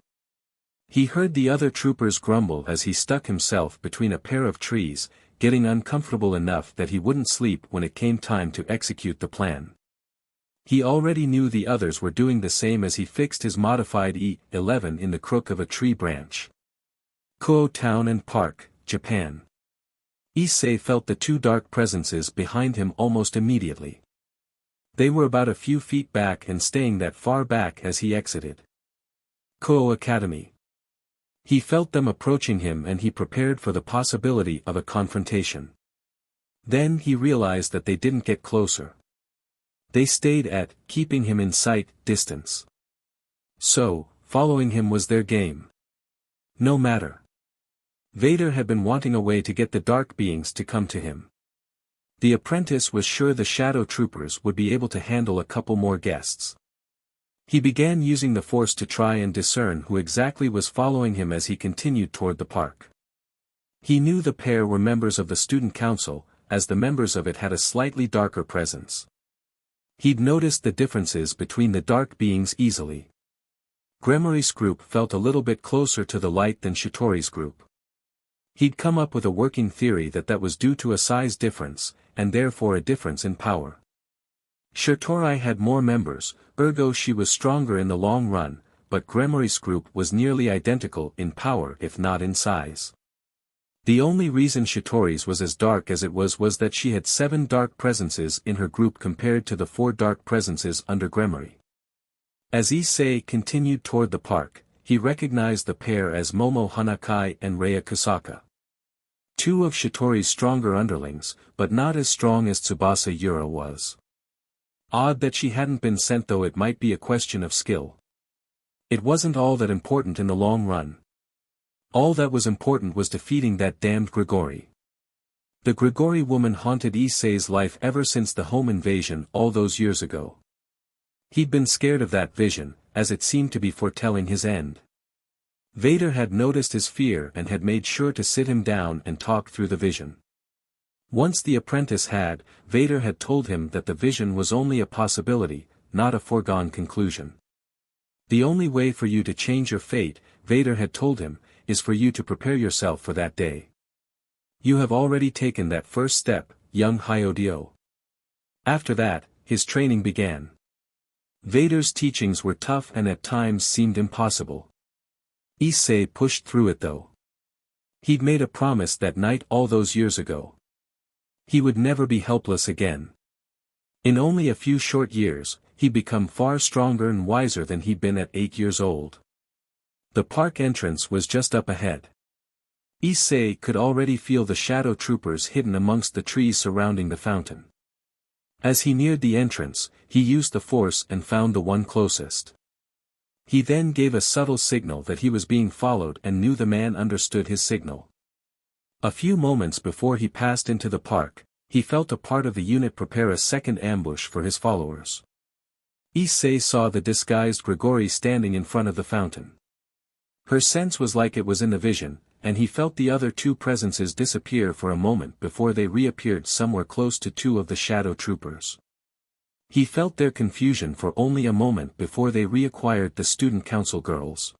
He heard the other troopers grumble as he stuck himself between a pair of trees, getting uncomfortable enough that he wouldn't sleep when it came time to execute the plan. He already knew the others were doing the same as he fixed his modified E11 in the crook of a tree branch. Kuo Town and Park, Japan. Issei felt the two dark presences behind him almost immediately. They were about a few feet back and staying that far back as he exited Kuo Academy. He felt them approaching him and he prepared for the possibility of a confrontation. Then he realized that they didn't get closer. They stayed at, keeping him in sight, distance. So, following him was their game. No matter. Vader had been wanting a way to get the dark beings to come to him. The apprentice was sure the shadow troopers would be able to handle a couple more guests. He began using the force to try and discern who exactly was following him as he continued toward the park. He knew the pair were members of the student council, as the members of it had a slightly darker presence. He'd noticed the differences between the dark beings easily. Gremory's group felt a little bit closer to the light than Shitori's group. He'd come up with a working theory that was due to a size difference, and therefore a difference in power. Shitori had more members, ergo she was stronger in the long run, but Gremory's group was nearly identical in power if not in size. The only reason Shitori's was as dark as it was that she had 7 dark presences in her group compared to the 4 dark presences under Gremory. As Issei continued toward the park, he recognized the pair as Momo Hanakai and Raya Kusaka. 2 of Shitori's stronger underlings, but not as strong as Tsubasa Yura was. Odd that she hadn't been sent, though it might be a question of skill. It wasn't all that important in the long run. All that was important was defeating that damned Grigori. The Grigori woman haunted Issei's life ever since the home invasion all those years ago. He'd been scared of that vision, as it seemed to be foretelling his end. Vader had noticed his fear and had made sure to sit him down and talk through the vision. Once the apprentice had, Vader had told him that the vision was only a possibility, not a foregone conclusion. The only way for you to change your fate, Vader had told him, is for you to prepare yourself for that day. You have already taken that first step, young Hyodio. After that, his training began. Vader's teachings were tough and at times seemed impossible. Issei pushed through it though. He'd made a promise that night all those years ago. He would never be helpless again. In only a few short years, he'd become far stronger and wiser than he'd been at 8 years old. The park entrance was just up ahead. Issei could already feel the shadow troopers hidden amongst the trees surrounding the fountain. As he neared the entrance, he used the force and found the one closest. He then gave a subtle signal that he was being followed and knew the man understood his signal. A few moments before he passed into the park, he felt a part of the unit prepare a second ambush for his followers. Issei saw the disguised Grigori standing in front of the fountain. Her sense was like it was in the vision, and he felt the other two presences disappear for a moment before they reappeared somewhere close to two of the shadow troopers. He felt their confusion for only a moment before they reacquired the student council girls.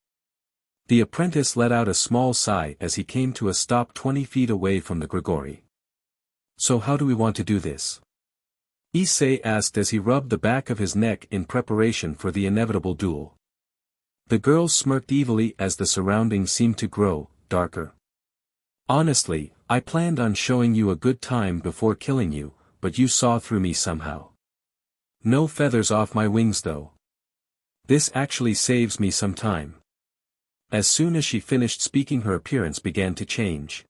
The apprentice let out a small sigh as he came to a stop 20 feet away from the Grigori. So how do we want to do this? Issei asked as he rubbed the back of his neck in preparation for the inevitable duel. The girls smirked evilly as the surroundings seemed to grow darker. Honestly, I planned on showing you a good time before killing you, but you saw through me somehow. No feathers off my wings though. This actually saves me some time. As soon as she finished speaking, her appearance began to change.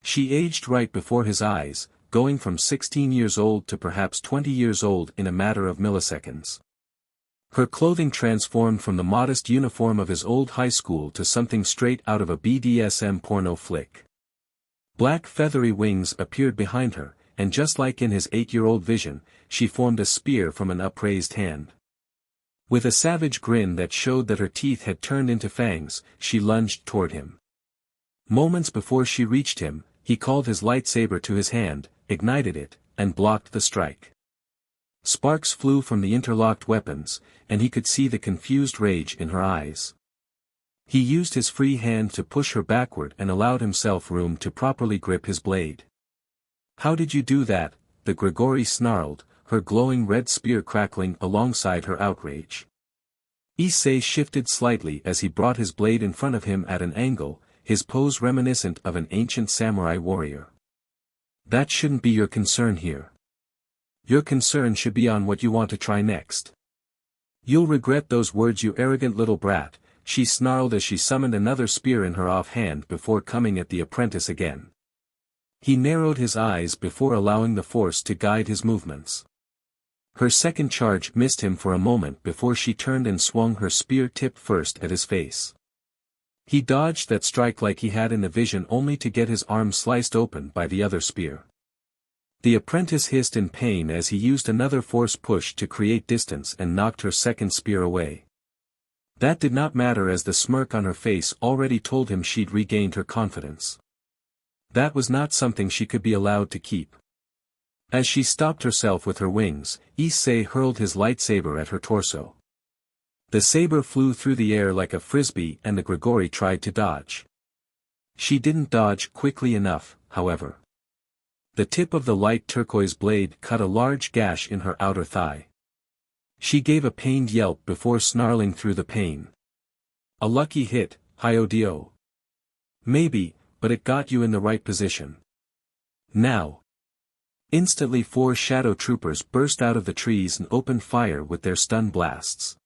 She aged right before his eyes, going from 16 years old to perhaps 20 years old in a matter of milliseconds. Her clothing transformed from the modest uniform of his old high school to something straight out of a BDSM porno flick. Black feathery wings appeared behind her, and just like in his 8-year-old vision, she formed a spear from an upraised hand. With a savage grin that showed that her teeth had turned into fangs, she lunged toward him. Moments before she reached him, he called his lightsaber to his hand, ignited it, and blocked the strike. Sparks flew from the interlocked weapons, and he could see the confused rage in her eyes. He used his free hand to push her backward and allowed himself room to properly grip his blade. "How did you do that?" the Grigori snarled, her glowing red spear crackling alongside her outrage. Issei shifted slightly as he brought his blade in front of him at an angle, his pose reminiscent of an ancient samurai warrior. "That shouldn't be your concern here. Your concern should be on what you want to try next. You'll regret those words, you arrogant little brat," she snarled as she summoned another spear in her offhand before coming at the apprentice again. He narrowed his eyes before allowing the force to guide his movements. Her second charge missed him for a moment before she turned and swung her spear tip first at his face. He dodged that strike like he had in the vision only to get his arm sliced open by the other spear. The apprentice hissed in pain as he used another force push to create distance and knocked her second spear away. That did not matter as the smirk on her face already told him she'd regained her confidence. That was not something she could be allowed to keep. As she stopped herself with her wings, Issei hurled his lightsaber at her torso. The saber flew through the air like a frisbee and the Grigori tried to dodge. She didn't dodge quickly enough, however. The tip of the light turquoise blade cut a large gash in her outer thigh. She gave a pained yelp before snarling through the pain. "A lucky hit, Hyodio. Maybe, but it got you in the right position. Now." Instantly 4 shadow troopers burst out of the trees and opened fire with their stun blasts.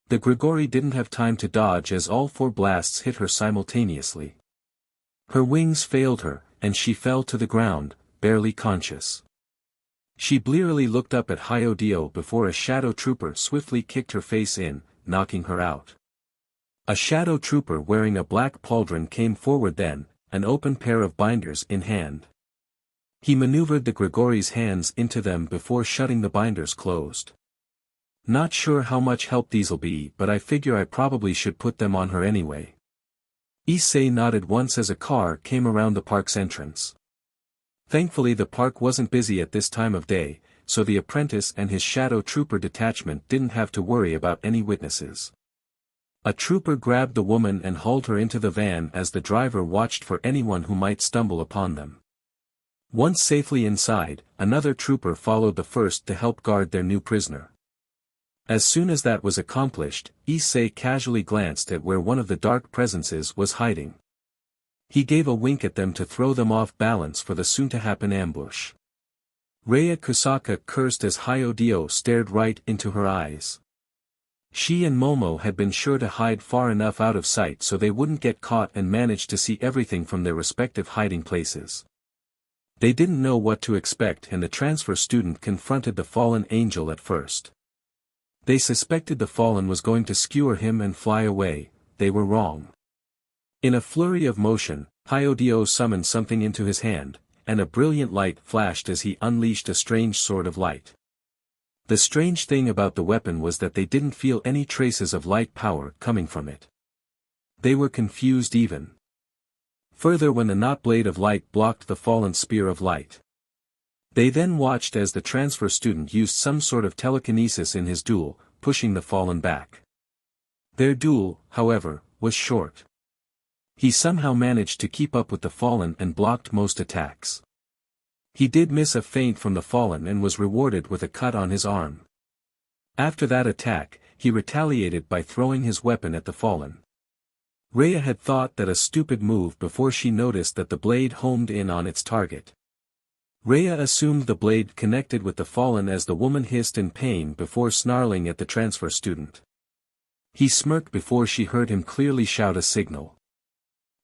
The Grigori didn't have time to dodge as all 4 blasts hit her simultaneously. Her wings failed her, and she fell to the ground, barely conscious. She blearily looked up at Hyodio before a shadow trooper swiftly kicked her face in, knocking her out. A shadow trooper wearing a black pauldron came forward then, an open pair of binders in hand. He maneuvered the Grigori's hands into them before shutting the binders closed. "Not sure how much help these'll be, but I figure I probably should put them on her anyway." Issei nodded once as a car came around the park's entrance. Thankfully the park wasn't busy at this time of day, so the apprentice and his shadow trooper detachment didn't have to worry about any witnesses. A trooper grabbed the woman and hauled her into the van as the driver watched for anyone who might stumble upon them. Once safely inside, another trooper followed the first to help guard their new prisoner. As soon as that was accomplished, Issei casually glanced at where one of the dark presences was hiding. He gave a wink at them to throw them off balance for the soon-to-happen ambush. Rei Kusaka cursed as Hyodio stared right into her eyes. She and Momo had been sure to hide far enough out of sight so they wouldn't get caught and managed to see everything from their respective hiding places. They didn't know what to expect and the transfer student confronted the fallen angel at first. They suspected the fallen was going to skewer him and fly away. They were wrong. In a flurry of motion, Hyodio summoned something into his hand, and a brilliant light flashed as he unleashed a strange sword of light. The strange thing about the weapon was that they didn't feel any traces of light power coming from it. They were confused even further when the knot blade of light blocked the fallen spear of light. They then watched as the transfer student used some sort of telekinesis in his duel, pushing the fallen back. Their duel, however, was short. He somehow managed to keep up with the fallen and blocked most attacks. He did miss a feint from the fallen and was rewarded with a cut on his arm. After that attack, he retaliated by throwing his weapon at the fallen. Rhea had thought that a stupid move before she noticed that the blade homed in on its target. Rhea assumed the blade connected with the fallen as the woman hissed in pain before snarling at the transfer student. He smirked before she heard him clearly shout a signal.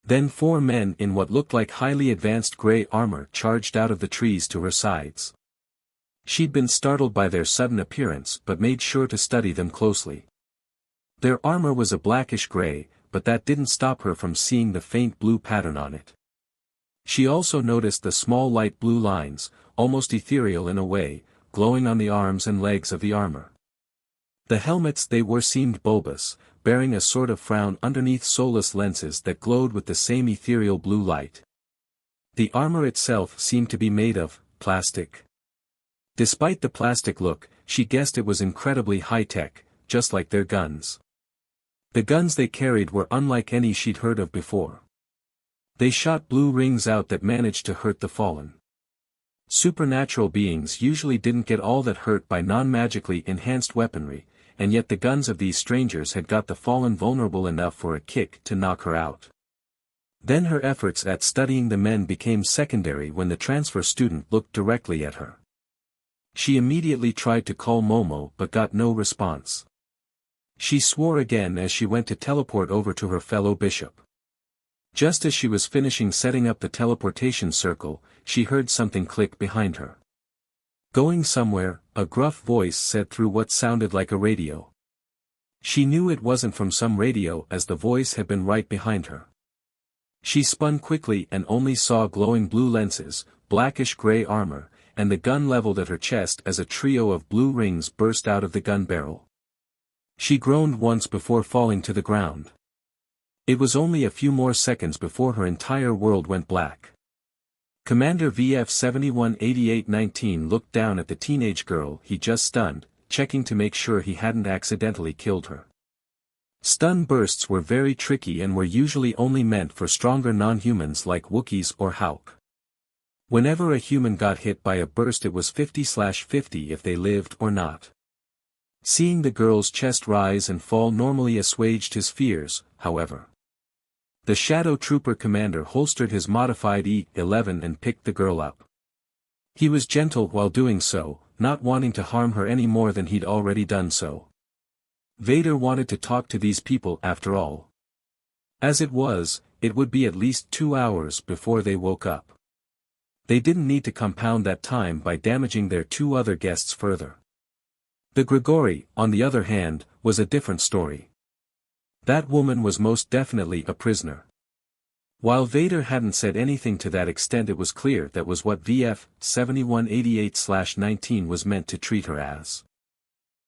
Then 4 men in what looked like highly advanced gray armor charged out of the trees to her sides. She'd been startled by their sudden appearance but made sure to study them closely. Their armor was a blackish gray, but that didn't stop her from seeing the faint blue pattern on it. She also noticed the small light blue lines, almost ethereal in a way, glowing on the arms and legs of the armor. The helmets they wore seemed bulbous, bearing a sort of frown underneath soulless lenses that glowed with the same ethereal blue light. The armor itself seemed to be made of plastic. Despite the plastic look, she guessed it was incredibly high-tech, just like their guns. The guns they carried were unlike any she'd heard of before. They shot blue rings out that managed to hurt the fallen. Supernatural beings usually didn't get all that hurt by non-magically enhanced weaponry, and yet the guns of these strangers had got the fallen vulnerable enough for a kick to knock her out. Then her efforts at studying the men became secondary when the transfer student looked directly at her. She immediately tried to call Momo but got no response. She swore again as she went to teleport over to her fellow bishop. Just as she was finishing setting up the teleportation circle, she heard something click behind her. Going somewhere, a gruff voice said through what sounded like a radio. She knew it wasn't from some radio as the voice had been right behind her. She spun quickly and only saw glowing blue lenses, blackish-gray armor, and the gun leveled at her chest as a trio of blue rings burst out of the gun barrel. She groaned once before falling to the ground. It was only a few more seconds before her entire world went black. Commander VF 718819 looked down at the teenage girl he just stunned, checking to make sure he hadn't accidentally killed her. Stun bursts were very tricky and were usually only meant for stronger non-humans like Wookiees or Hauk. Whenever a human got hit by a burst it was 50/50 if they lived or not. Seeing the girl's chest rise and fall normally assuaged his fears, however. The Shadow Trooper commander holstered his modified E-11 and picked the girl up. He was gentle while doing so, not wanting to harm her any more than he'd already done so. Vader wanted to talk to these people after all. As it was, it would be at least 2 hours before they woke up. They didn't need to compound that time by damaging their 2 other guests further. The Grigori, on the other hand, was a different story. That woman was most definitely a prisoner. While Vader hadn't said anything to that extent, it was clear that was what VF 7188/19 was meant to treat her as.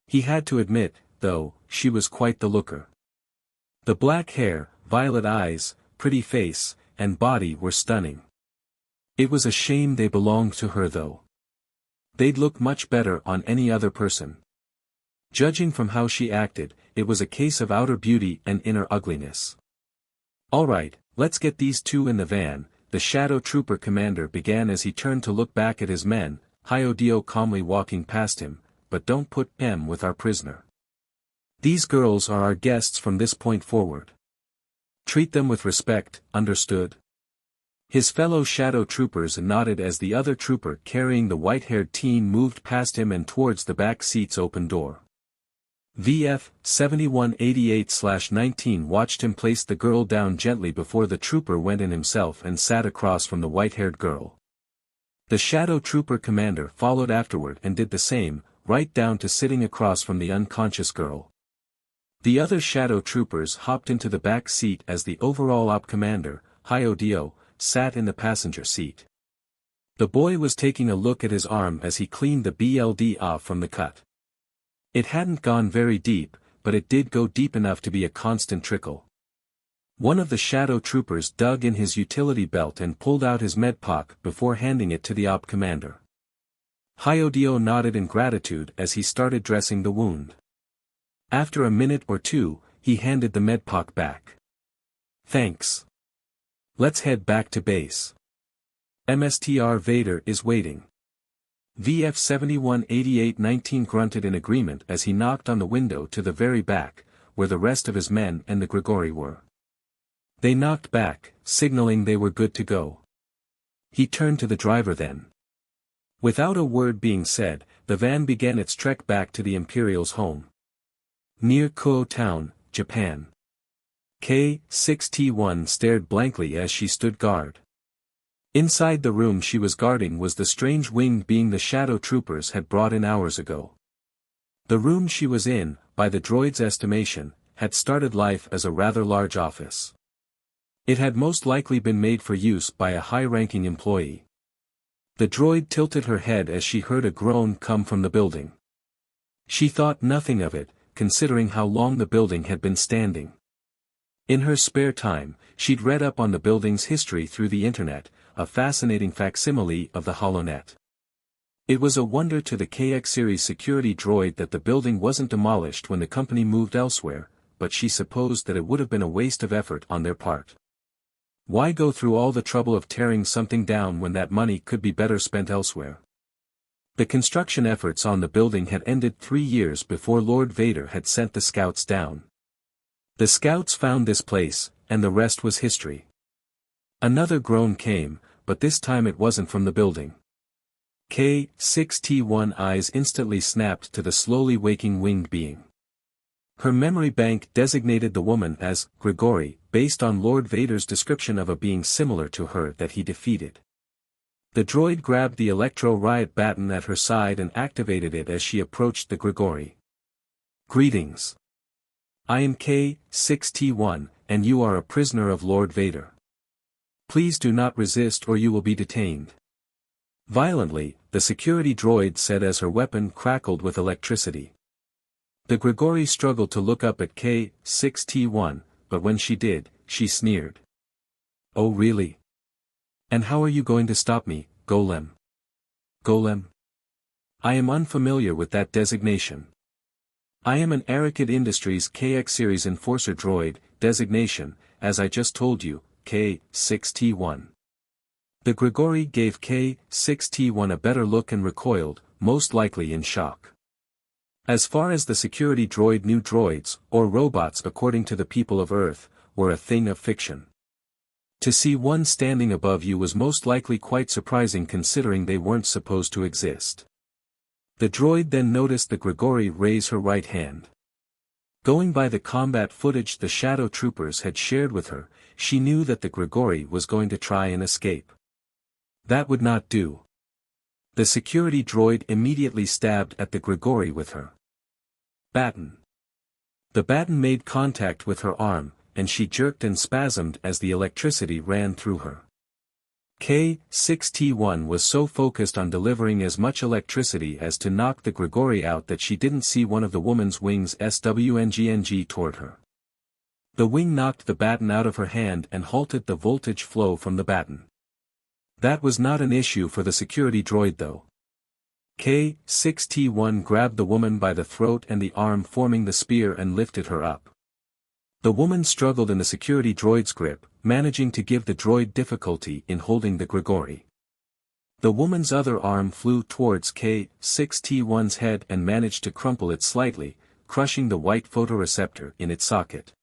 He had to admit, though, she was quite the looker. The black hair, violet eyes, pretty face, and body were stunning. It was a shame they belonged to her though. They'd look much better on any other person. Judging from how she acted, it was a case of outer beauty and inner ugliness. "Alright, let's get these two in the van," the Shadow Trooper commander began as he turned to look back at his men, Hyodio calmly walking past him, "but don't put M with our prisoner. These girls are our guests from this point forward. Treat them with respect, understood?" His fellow Shadow Troopers nodded as the other trooper carrying the white-haired teen moved past him and towards the back seat's open door. VF 7188/19 watched him place the girl down gently before the trooper went in himself and sat across from the white-haired girl. The Shadow Trooper commander followed afterward and did the same, right down to sitting across from the unconscious girl. The other Shadow Troopers hopped into the back seat as the overall op commander, Hyodio, sat in the passenger seat. The boy was taking a look at his arm as he cleaned the BLD off from the cut. It hadn't gone very deep, but it did go deep enough to be a constant trickle. One of the Shadow Troopers dug in his utility belt and pulled out his medpack before handing it to the op commander. Hyodio nodded in gratitude as he started dressing the wound. After a minute or two, he handed the medpack back. "Thanks. Let's head back to base. Mstr Vader is waiting." VF 7188/19 grunted in agreement as he knocked on the window to the very back, where the rest of his men and the Grigori were. They knocked back, signaling they were good to go. He turned to the driver then. Without a word being said, the van began its trek back to the Imperial's home. Near Kuo Town, Japan. K6T1 stared blankly as she stood guard. Inside the room she was guarding was the strange winged being the Shadow Troopers had brought in hours ago. The room she was in, by the droid's estimation, had started life as a rather large office. It had most likely been made for use by a high-ranking employee. The droid tilted her head as she heard a groan come from the building. She thought nothing of it, considering how long the building had been standing. In her spare time, she'd read up on the building's history through the internet, a fascinating facsimile of the HoloNet. It was a wonder to the KX series security droid that the building wasn't demolished when the company moved elsewhere, but she supposed that it would have been a waste of effort on their part. Why go through all the trouble of tearing something down when that money could be better spent elsewhere? The construction efforts on the building had ended 3 years before Lord Vader had sent the scouts down. The scouts found this place, and the rest was history. Another groan came, but this time it wasn't from the building. K6T1 eyes instantly snapped to the slowly waking winged being. Her memory bank designated the woman as Grigori, based on Lord Vader's description of a being similar to her that he defeated. The droid grabbed the electro-riot baton at her side and activated it as she approached the Grigori. "Greetings. I am K6T1, and you are a prisoner of Lord Vader. Please do not resist or you will be detained." Violently, the security droid said as her weapon crackled with electricity. The Grigori struggled to look up at K6T1, but when she did, she sneered. "Oh really? And how are you going to stop me, Golem?" "Golem? I am unfamiliar with that designation. I am an Arakid Industries KX Series Enforcer Droid, designation, as I just told you, K6T1. The Grigori gave K6T1 a better look and recoiled, most likely in shock. As far as the security droid knew, droids, or robots according to the people of Earth, were a thing of fiction. To see one standing above you was most likely quite surprising considering they weren't supposed to exist. The droid then noticed the Grigori raise her right hand. Going by the combat footage the Shadow Troopers had shared with her, she knew that the Grigori was going to try and escape. That would not do. The security droid immediately stabbed at the Grigori with her baton. The baton made contact with her arm, and she jerked and spasmed as the electricity ran through her. K6T1 was so focused on delivering as much electricity as to knock the Grigori out that she didn't see one of the woman's wings swngng toward her. The wing knocked the baton out of her hand and halted the voltage flow from the baton. That was not an issue for the security droid though. K6T1 grabbed the woman by the throat and the arm forming the spear and lifted her up. The woman struggled in the security droid's grip, managing to give the droid difficulty in holding the Grigori. The woman's other arm flew towards K6T1's head and managed to crumple it slightly, crushing the white photoreceptor in its socket.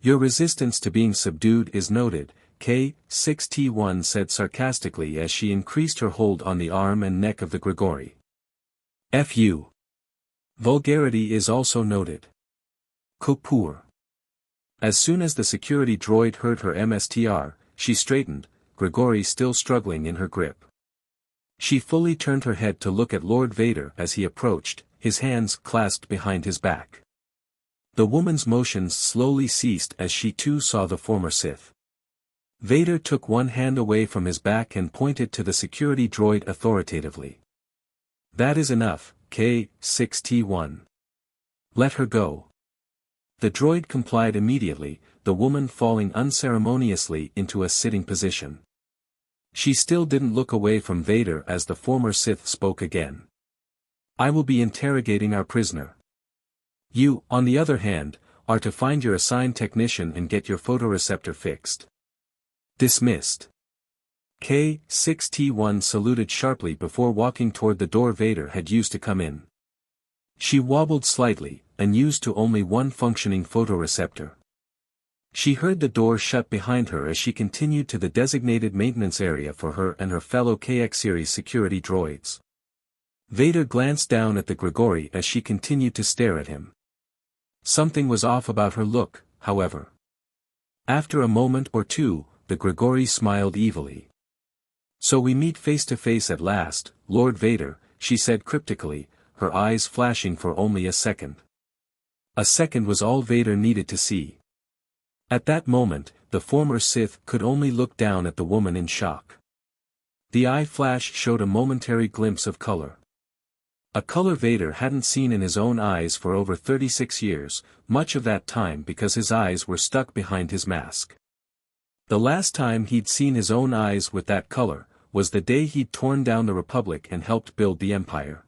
Your resistance to being subdued is noted, K6T1 said sarcastically as she increased her hold on the arm and neck of the Grigori. Fu. Vulgarity is also noted. Kopur. As soon as the security droid heard her MSTR, she straightened, Grigori still struggling in her grip. She fully turned her head to look at Lord Vader as he approached, his hands clasped behind his back. The woman's motions slowly ceased as she too saw the former Sith. Vader took one hand away from his back and pointed to the security droid authoritatively. That is enough, K6T1. Let her go. The droid complied immediately, the woman falling unceremoniously into a sitting position. She still didn't look away from Vader as the former Sith spoke again. I will be interrogating our prisoner. You, on the other hand, are to find your assigned technician and get your photoreceptor fixed. Dismissed. K6T1 saluted sharply before walking toward the door Vader had used to come in. She wobbled slightly, and used to only one functioning photoreceptor. She heard the door shut behind her as she continued to the designated maintenance area for her and her fellow KX series security droids. Vader glanced down at the Grigori as she continued to stare at him. Something was off about her look, however. After a moment or two, the Grigori smiled evilly. So we meet face to face at last, Lord Vader, she said cryptically, her eyes flashing for only a second. A second was all Vader needed to see. At that moment, the former Sith could only look down at the woman in shock. The eye flash showed a momentary glimpse of color. A color Vader hadn't seen in his own eyes for over 36 years, much of that time because his eyes were stuck behind his mask. The last time he'd seen his own eyes with that color, was the day he'd torn down the Republic and helped build the Empire.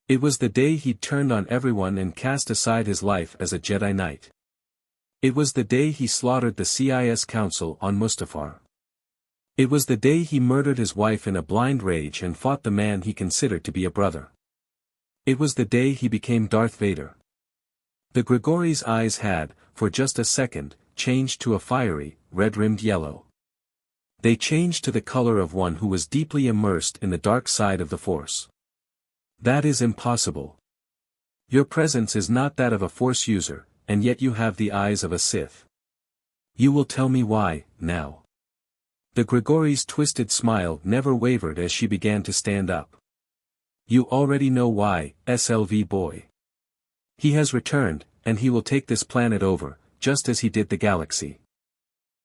It was the day he'd turned on everyone and cast aside his life as a Jedi Knight. It was the day he slaughtered the CIS Council on Mustafar. It was the day he murdered his wife in a blind rage and fought the man he considered to be a brother. It was the day he became Darth Vader. The Grigori's eyes had, for just a second, changed to a fiery, red-rimmed yellow. They changed to the color of one who was deeply immersed in the dark side of the Force. That is impossible. Your presence is not that of a Force user, and yet you have the eyes of a Sith. You will tell me why, now. The Grigori's twisted smile never wavered as she began to stand up. You already know why, SLV boy. He has returned, and he will take this planet over, just as he did the galaxy.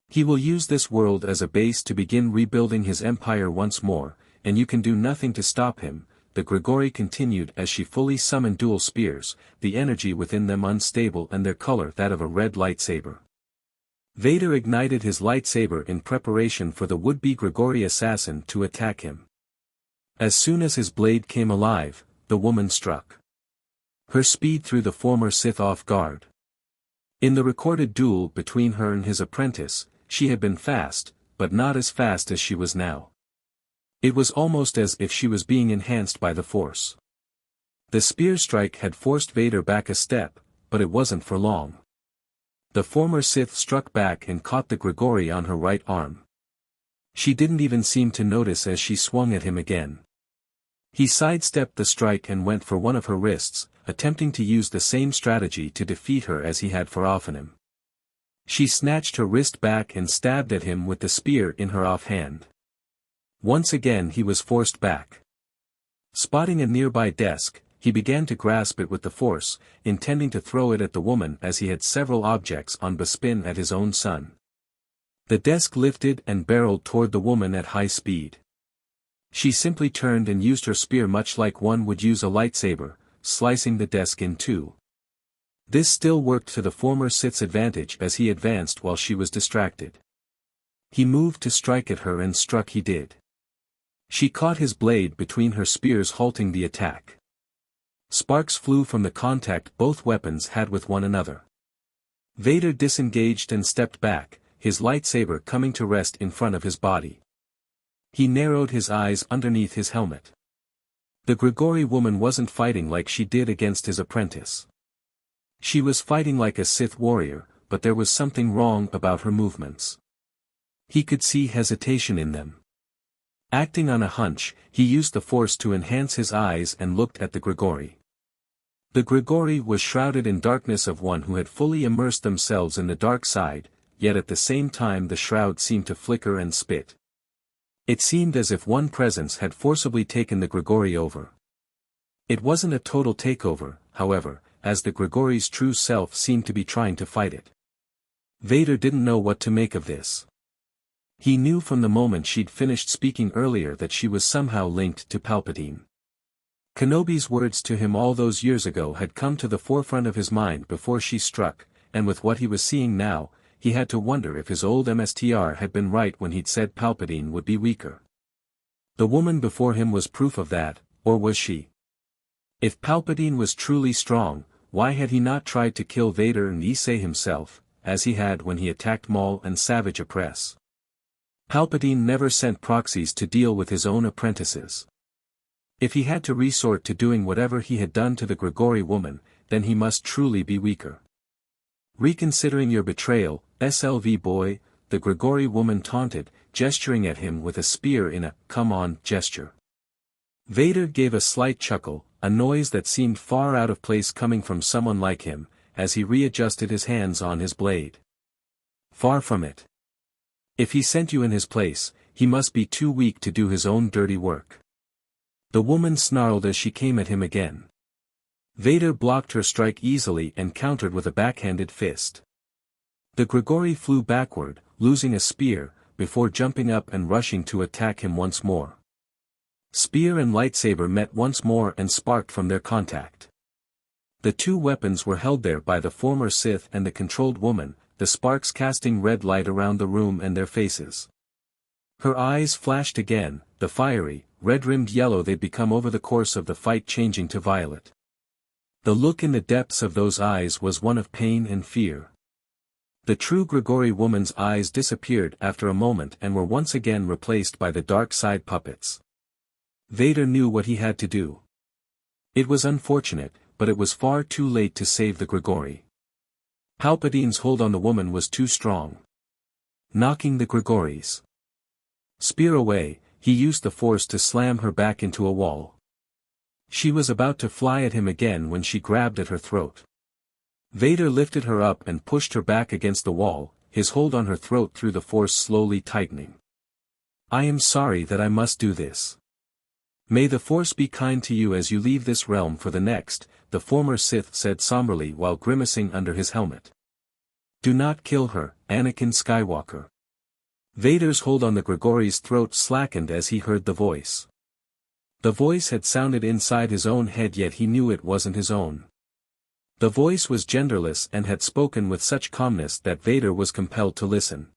He will use this world as a base to begin rebuilding his empire once more, and you can do nothing to stop him, the Grigori continued as she fully summoned dual spears, the energy within them unstable and their color that of a red lightsaber. Vader ignited his lightsaber in preparation for the would-be Grigori assassin to attack him. As soon as his blade came alive, the woman struck. Her speed threw the former Sith off guard. In the recorded duel between her and his apprentice, she had been fast, but not as fast as she was now. It was almost as if she was being enhanced by the Force. The spear strike had forced Vader back a step, but it wasn't for long. The former Sith struck back and caught the Grigori on her right arm. She didn't even seem to notice as she swung at him again. He sidestepped the strike and went for one of her wrists, attempting to use the same strategy to defeat her as he had for Ophanim. She snatched her wrist back and stabbed at him with the spear in her offhand. Once again he was forced back. Spotting a nearby desk, he began to grasp it with the force, intending to throw it at the woman as he had several objects on Bespin at his own son. The desk lifted and barreled toward the woman at high speed. She simply turned and used her spear much like one would use a lightsaber, slicing the desk in two. This still worked to the former Sith's advantage as he advanced while she was distracted. He moved to strike at her and struck he did. She caught his blade between her spears, halting the attack. Sparks flew from the contact both weapons had with one another. Vader disengaged and stepped back, his lightsaber coming to rest in front of his body. He narrowed his eyes underneath his helmet. The Grigori woman wasn't fighting like she did against his apprentice. She was fighting like a Sith warrior, but there was something wrong about her movements. He could see hesitation in them. Acting on a hunch, he used the Force to enhance his eyes and looked at the Grigori. The Grigori was shrouded in darkness of one who had fully immersed themselves in the dark side, yet at the same time the shroud seemed to flicker and spit. It seemed as if one presence had forcibly taken the Grigori over. It wasn't a total takeover, however, as the Grigori's true self seemed to be trying to fight it. Vader didn't know what to make of this. He knew from the moment she'd finished speaking earlier that she was somehow linked to Palpatine. Kenobi's words to him all those years ago had come to the forefront of his mind before she struck, and with what he was seeing now, he had to wonder if his old MSTR had been right when he'd said Palpatine would be weaker. The woman before him was proof of that, or was she? If Palpatine was truly strong, why had he not tried to kill Vader and Issei himself, as he had when he attacked Maul and Savage Opress? Palpatine never sent proxies to deal with his own apprentices. If he had to resort to doing whatever he had done to the Grigori woman, then he must truly be weaker. Reconsidering your betrayal, SLV boy, the Grigori woman taunted, gesturing at him with a spear in a "come on" gesture. Vader gave a slight chuckle, a noise that seemed far out of place coming from someone like him, as he readjusted his hands on his blade. Far from it. If he sent you in his place, he must be too weak to do his own dirty work. The woman snarled as she came at him again. Vader blocked her strike easily and countered with a backhanded fist. The Grigori flew backward, losing a spear, before jumping up and rushing to attack him once more. Spear and lightsaber met once more and sparked from their contact. The two weapons were held there by the former Sith and the controlled woman, the sparks casting red light around the room and their faces. Her eyes flashed again, the fiery, red-rimmed yellow they'd become over the course of the fight changing to violet. The look in the depths of those eyes was one of pain and fear. The true Grigori woman's eyes disappeared after a moment and were once again replaced by the dark side puppets. Vader knew what he had to do. It was unfortunate, but it was far too late to save the Grigori. Palpatine's hold on the woman was too strong. Knocking the Grigori's spear away, he used the Force to slam her back into a wall. She was about to fly at him again when she grabbed at her throat. Vader lifted her up and pushed her back against the wall, his hold on her throat through the Force slowly tightening. I am sorry that I must do this. May the Force be kind to you as you leave this realm for the next, the former Sith said somberly while grimacing under his helmet. Do not kill her, Anakin Skywalker. Vader's hold on the Grigori's throat slackened as he heard the voice. The voice had sounded inside his own head, yet he knew it wasn't his own. The voice was genderless and had spoken with such calmness that Vader was compelled to listen.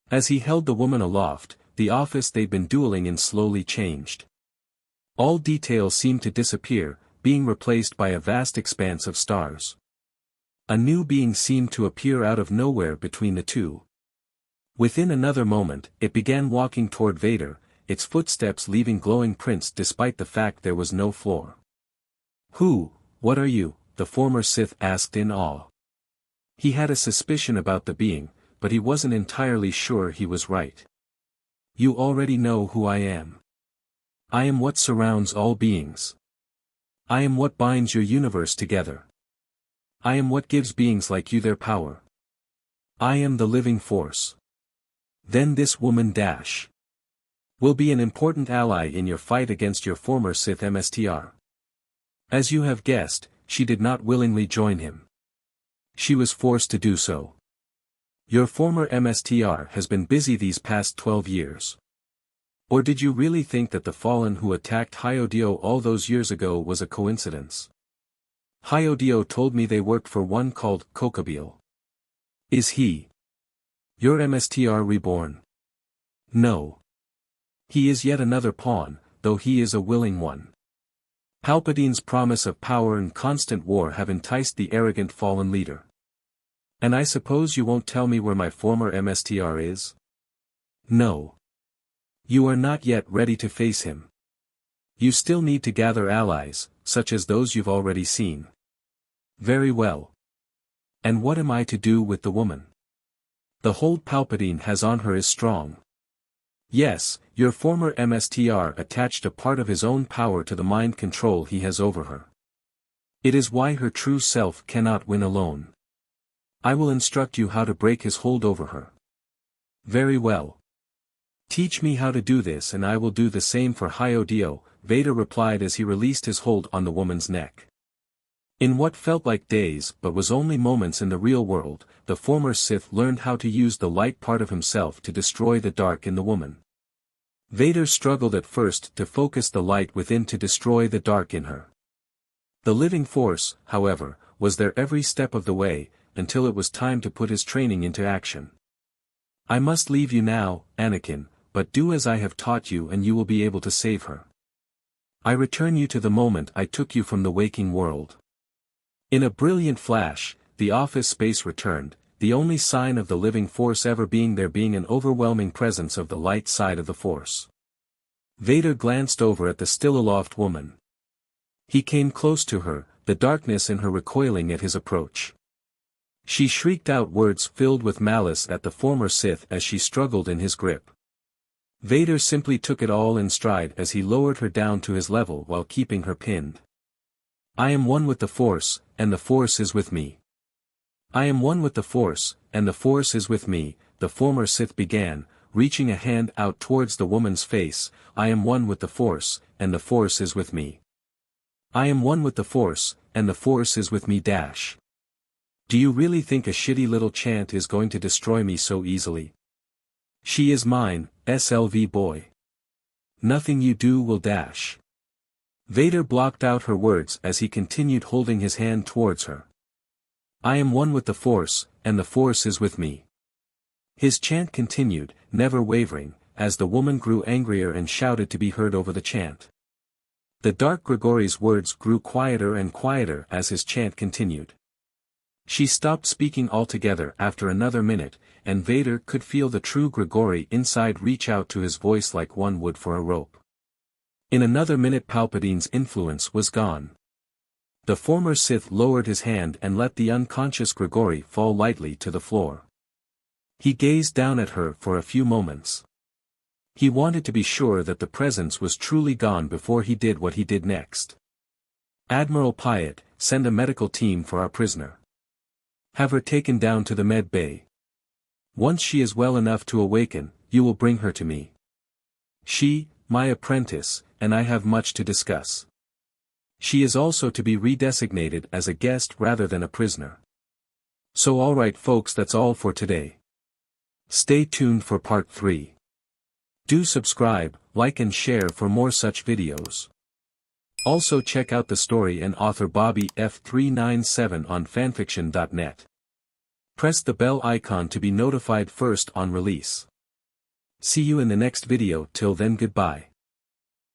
As he held the woman aloft, the office they'd been dueling in slowly changed. All details seemed to disappear, being replaced by a vast expanse of stars. A new being seemed to appear out of nowhere between the two. Within another moment, it began walking toward Vader, its footsteps leaving glowing prints despite the fact there was no floor. What are you? The former Sith asked in awe. He had a suspicion about the being, but he wasn't entirely sure he was right. You already know who I am. I am what surrounds all beings. I am what binds your universe together. I am what gives beings like you their power. I am the living Force. Then this woman will be an important ally in your fight against your former Sith MSTR. As you have guessed, she did not willingly join him. She was forced to do so. Your former MSTR has been busy these past 12 years. Or did you really think that the Fallen who attacked Hyodio all those years ago was a coincidence? Hyodio told me they worked for one called Kokabeel. Is he your MSTR reborn? No. He is yet another pawn, though he is a willing one. Palpatine's promise of power and constant war have enticed the arrogant fallen leader. And I suppose you won't tell me where my former MSTR is? No. You are not yet ready to face him. You still need to gather allies, such as those you've already seen. Very well. And what am I to do with the woman? The hold Palpatine has on her is strong. Yes, your former MSTR attached a part of his own power to the mind control he has over her. It is why her true self cannot win alone. I will instruct you how to break his hold over her. Very well. Teach me how to do this and I will do the same for Hyodio, Vader replied as he released his hold on the woman's neck. In what felt like days but was only moments in the real world, the former Sith learned how to use the light part of himself to destroy the dark in the woman. Vader struggled at first to focus the light within to destroy the dark in her. The living force, however, was there every step of the way, until it was time to put his training into action. I must leave you now, Anakin, but do as I have taught you and you will be able to save her. I return you to the moment I took you from the waking world. In a brilliant flash, the office space returned, the only sign of the living force ever being there being an overwhelming presence of the light side of the force. Vader glanced over at the still aloft woman. He came close to her, the darkness in her recoiling at his approach. She shrieked out words filled with malice at the former Sith as she struggled in his grip. Vader simply took it all in stride as he lowered her down to his level while keeping her pinned. I am one with the Force, and the Force is with me. I am one with the Force, and the Force is with me, the former Sith began, reaching a hand out towards the woman's face. I am one with the Force, and the Force is with me. I am one with the Force, and the Force is with me. Do you really think a shitty little chant is going to destroy me so easily? She is mine, SLV boy. Nothing you do will dash. Vader blocked out her words as he continued holding his hand towards her. I am one with the Force, and the Force is with me. His chant continued, never wavering, as the woman grew angrier and shouted to be heard over the chant. The Dark Grigori's words grew quieter and quieter as his chant continued. She stopped speaking altogether after another minute, and Vader could feel the true Grigori inside reach out to his voice like one would for a rope. In another minute Palpatine's influence was gone. The former Sith lowered his hand and let the unconscious Grigori fall lightly to the floor. He gazed down at her for a few moments. He wanted to be sure that the presence was truly gone before he did what he did next. Admiral Piatt, send a medical team for our prisoner. Have her taken down to the med bay. Once she is well enough to awaken, you will bring her to me. She, my apprentice, and I have much to discuss. She is also to be redesignated as a guest rather than a prisoner. So alright folks, that's all for today. Stay tuned for part 3. Do subscribe, like and share for more such videos. Also check out the story and author Bobby F397 on fanfiction.net. Press the bell icon to be notified first on release. See you in the next video. Till then, goodbye.